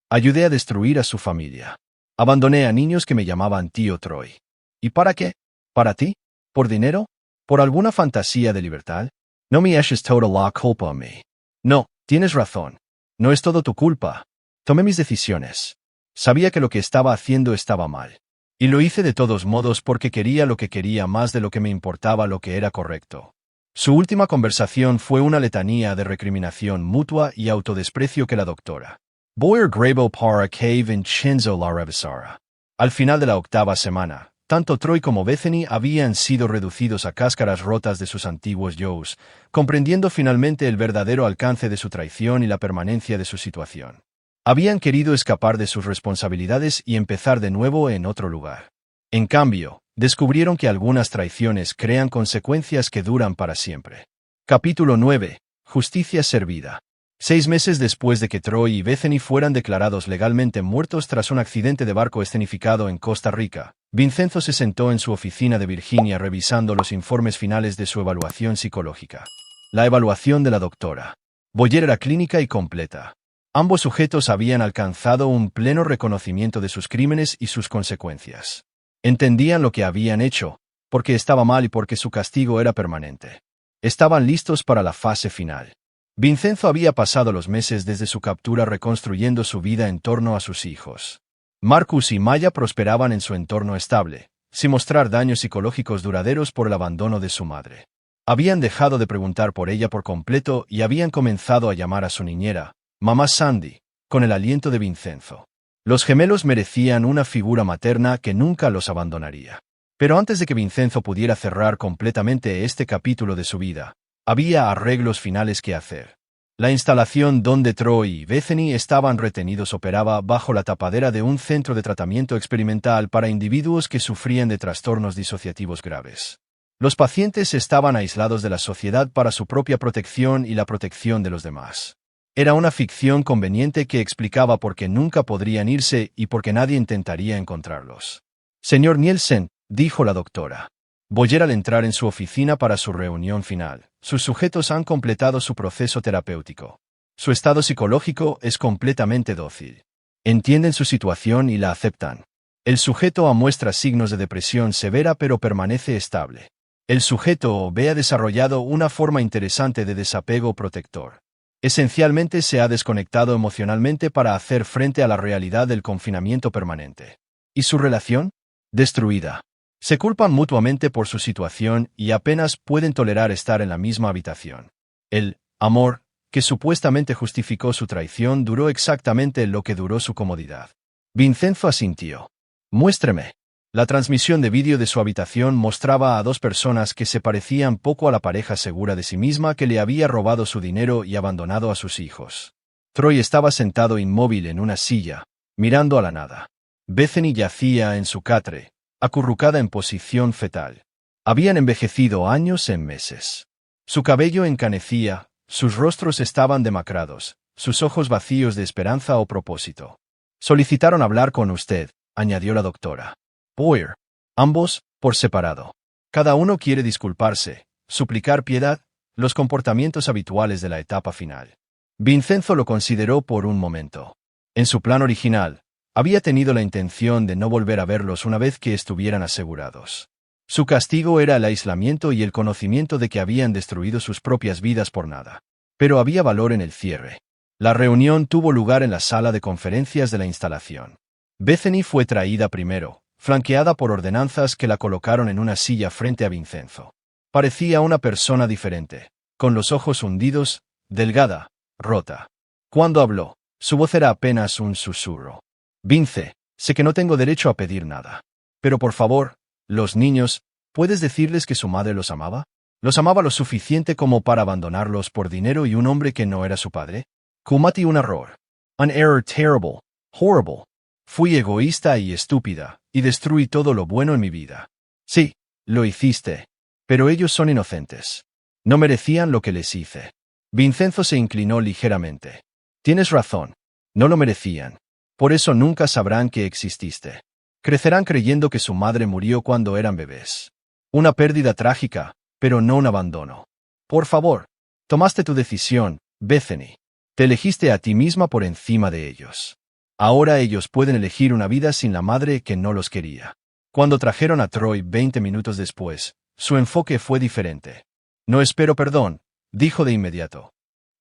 «Ayudé a destruir a su familia. Abandoné a niños que me llamaban tío Troy. ¿Y para qué? ¿Para ti? ¿Por dinero? ¿Por alguna fantasía de libertad? No me eches toda la culpa a mí. No, tienes razón. No es todo tu culpa. Tomé mis decisiones. Sabía que lo que estaba haciendo estaba mal. Y lo hice de todos modos porque quería lo que quería más de lo que me importaba lo que era correcto». Su última conversación fue una letanía de recriminación mutua y autodesprecio que la doctora Boyer grabó para que Vincenzo la revisara. Al final de la 8ª semana, tanto Troy como Bethany habían sido reducidos a cáscaras rotas de sus antiguos yo's, comprendiendo finalmente el verdadero alcance de su traición y la permanencia de su situación. Habían querido escapar de sus responsabilidades y empezar de nuevo en otro lugar. En cambio, descubrieron que algunas traiciones crean consecuencias que duran para siempre. Capítulo 9. Justicia servida. 6 meses después de que Troy y Bethany fueran declarados legalmente muertos tras un accidente de barco escenificado en Costa Rica, Vincenzo se sentó en su oficina de Virginia revisando los informes finales de su evaluación psicológica. La evaluación de la doctora Boyer era clínica y completa. Ambos sujetos habían alcanzado un pleno reconocimiento de sus crímenes y sus consecuencias. Entendían lo que habían hecho, porque estaba mal y porque su castigo era permanente. Estaban listos para la fase final. Vincenzo había pasado los meses desde su captura reconstruyendo su vida en torno a sus hijos. Marcus y Maya prosperaban en su entorno estable, sin mostrar daños psicológicos duraderos por el abandono de su madre. Habían dejado de preguntar por ella por completo y habían comenzado a llamar a su niñera, Mamá Sandy, con el aliento de Vincenzo. Los gemelos merecían una figura materna que nunca los abandonaría. Pero antes de que Vincenzo pudiera cerrar completamente este capítulo de su vida, había arreglos finales que hacer. La instalación donde Troy y Bethany estaban retenidos operaba bajo la tapadera de un centro de tratamiento experimental para individuos que sufrían de trastornos disociativos graves. Los pacientes estaban aislados de la sociedad para su propia protección y la protección de los demás. Era una ficción conveniente que explicaba por qué nunca podrían irse y por qué nadie intentaría encontrarlos. Señor Nielsen, dijo la doctora Boyer al entrar en su oficina para su reunión final, sus sujetos han completado su proceso terapéutico. Su estado psicológico es completamente dócil. Entienden su situación y la aceptan. El sujeto A muestra signos de depresión severa pero permanece estable. El sujeto B ha desarrollado una forma interesante de desapego protector. Esencialmente se ha desconectado emocionalmente para hacer frente a la realidad del confinamiento permanente. ¿Y su relación? Destruida. Se culpan mutuamente por su situación y apenas pueden tolerar estar en la misma habitación. El amor, que supuestamente justificó su traición, duró exactamente lo que duró su comodidad. Vincenzo asintió. Muéstreme. La transmisión de vídeo de su habitación mostraba a dos personas que se parecían poco a la pareja segura de sí misma que le había robado su dinero y abandonado a sus hijos. Troy estaba sentado inmóvil en una silla, mirando a la nada. Bethany yacía en su catre, acurrucada en posición fetal. Habían envejecido años en meses. Su cabello encanecía, sus rostros estaban demacrados, sus ojos vacíos de esperanza o propósito. Solicitaron hablar con usted, añadió la doctora Boyer. Ambos, por separado. Cada uno quiere disculparse, suplicar piedad, los comportamientos habituales de la etapa final. Vincenzo lo consideró por un momento. En su plan original, había tenido la intención de no volver a verlos una vez que estuvieran asegurados. Su castigo era el aislamiento y el conocimiento de que habían destruido sus propias vidas por nada. Pero había valor en el cierre. La reunión tuvo lugar en la sala de conferencias de la instalación. Bethany fue traída primero, flanqueada por ordenanzas que la colocaron en una silla frente a Vincenzo. Parecía una persona diferente, con los ojos hundidos, delgada, rota. Cuando habló, su voz era apenas un susurro. Vince, sé que no tengo derecho a pedir nada. Pero por favor, los niños, ¿puedes decirles que su madre los amaba? ¿Los amaba lo suficiente como para abandonarlos por dinero y un hombre que no era su padre? Cometí un error. An error terrible, horrible. Fui egoísta y estúpida, y destruí todo lo bueno en mi vida. Sí, lo hiciste. Pero ellos son inocentes. No merecían lo que les hice. Vincenzo se inclinó ligeramente. Tienes razón. No lo merecían. Por eso nunca sabrán que exististe. Crecerán creyendo que su madre murió cuando eran bebés. Una pérdida trágica, pero no un abandono. Por favor, tomaste tu decisión, Bethany. Te elegiste a ti misma por encima de ellos. Ahora ellos pueden elegir una vida sin la madre que no los quería. Cuando trajeron a Troy 20 minutos después, su enfoque fue diferente. No espero perdón, dijo de inmediato.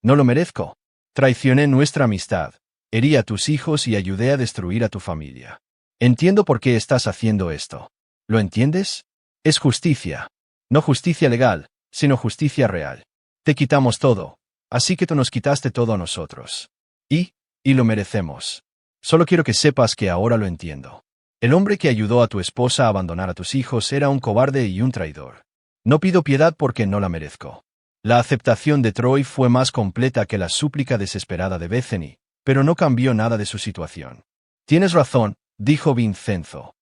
No lo merezco. Traicioné nuestra amistad. Herí a tus hijos y ayudé a destruir a tu familia. Entiendo por qué estás haciendo esto. ¿Lo entiendes? Es justicia. No justicia legal, sino justicia real. Te quitamos todo, así que tú nos quitaste todo a nosotros. Y lo merecemos. Solo quiero que sepas que ahora lo entiendo. El hombre que ayudó a tu esposa a abandonar a tus hijos era un cobarde y un traidor. No pido piedad porque no la merezco. La aceptación de Troy fue más completa que la súplica desesperada de Bethany, pero no cambió nada de su situación. Tienes razón, dijo Vincenzo.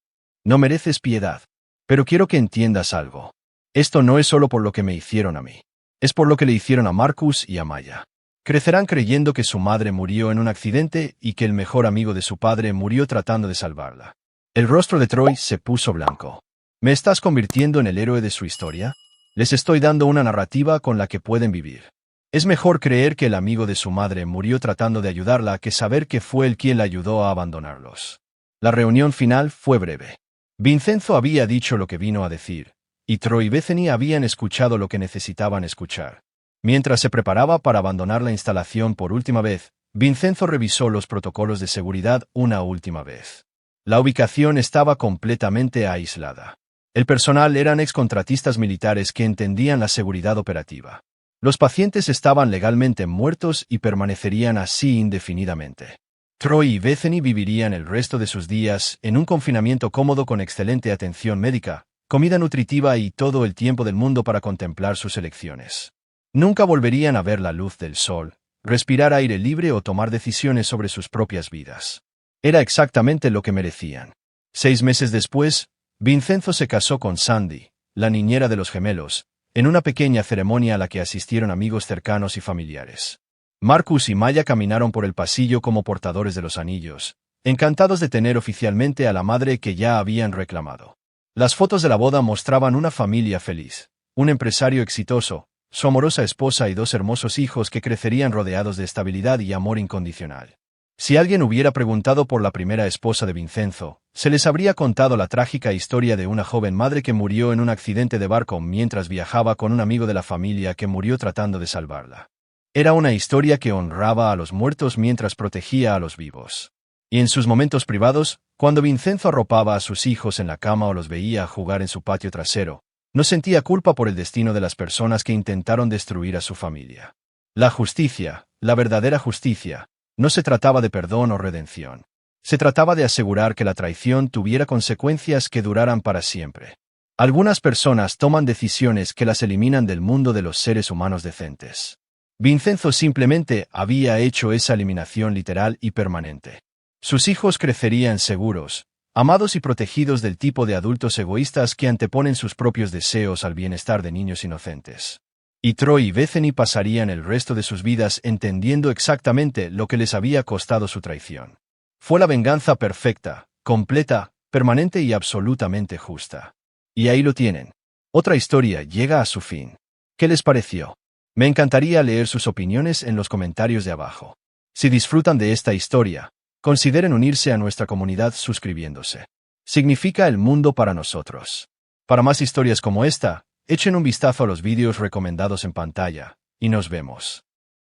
No mereces piedad. Pero quiero que entiendas algo. Esto no es solo por lo que me hicieron a mí. Es por lo que le hicieron a Marcus y a Maya. Crecerán creyendo que su madre murió en un accidente y que el mejor amigo de su padre murió tratando de salvarla. El rostro de Troy se puso blanco. ¿Me estás convirtiendo en el héroe de su historia? Les estoy dando una narrativa con la que pueden vivir. Es mejor creer que el amigo de su madre murió tratando de ayudarla que saber que fue él quien la ayudó a abandonarlos. La reunión final fue breve. Vincenzo había dicho lo que vino a decir, y Troy y Bethany habían escuchado lo que necesitaban escuchar. Mientras se preparaba para abandonar la instalación por última vez, Vincenzo revisó los protocolos de seguridad una última vez. La ubicación estaba completamente aislada. El personal eran excontratistas militares que entendían la seguridad operativa. Los pacientes estaban legalmente muertos y permanecerían así indefinidamente. Troy y Bethany vivirían el resto de sus días en un confinamiento cómodo con excelente atención médica, comida nutritiva y todo el tiempo del mundo para contemplar sus elecciones. Nunca volverían a ver la luz del sol, respirar aire libre o tomar decisiones sobre sus propias vidas. Era exactamente lo que merecían. 6 meses después, Vincenzo se casó con Sandy, la niñera de los gemelos, en una pequeña ceremonia a la que asistieron amigos cercanos y familiares. Marcus y Maya caminaron por el pasillo como portadores de los anillos, encantados de tener oficialmente a la madre que ya habían reclamado. Las fotos de la boda mostraban una familia feliz, un empresario exitoso, su amorosa esposa y 2 hermosos hijos que crecerían rodeados de estabilidad y amor incondicional. Si alguien hubiera preguntado por la primera esposa de Vincenzo, se les habría contado la trágica historia de una joven madre que murió en un accidente de barco mientras viajaba con un amigo de la familia que murió tratando de salvarla. Era una historia que honraba a los muertos mientras protegía a los vivos. Y en sus momentos privados, cuando Vincenzo arropaba a sus hijos en la cama o los veía jugar en su patio trasero, no sentía culpa por el destino de las personas que intentaron destruir a su familia. La justicia, la verdadera justicia, no se trataba de perdón o redención. Se trataba de asegurar que la traición tuviera consecuencias que duraran para siempre. Algunas personas toman decisiones que las eliminan del mundo de los seres humanos decentes. Vincenzo simplemente había hecho esa eliminación literal y permanente. Sus hijos crecerían seguros, amados y protegidos del tipo de adultos egoístas que anteponen sus propios deseos al bienestar de niños inocentes. Y Troy y Bethany pasarían el resto de sus vidas entendiendo exactamente lo que les había costado su traición. Fue la venganza perfecta, completa, permanente y absolutamente justa. Y ahí lo tienen. Otra historia llega a su fin. ¿Qué les pareció? Me encantaría leer sus opiniones en los comentarios de abajo. Si disfrutan de esta historia, consideren unirse a nuestra comunidad suscribiéndose. Significa el mundo para nosotros. Para más historias como esta, echen un vistazo a los vídeos recomendados en pantalla, y nos vemos.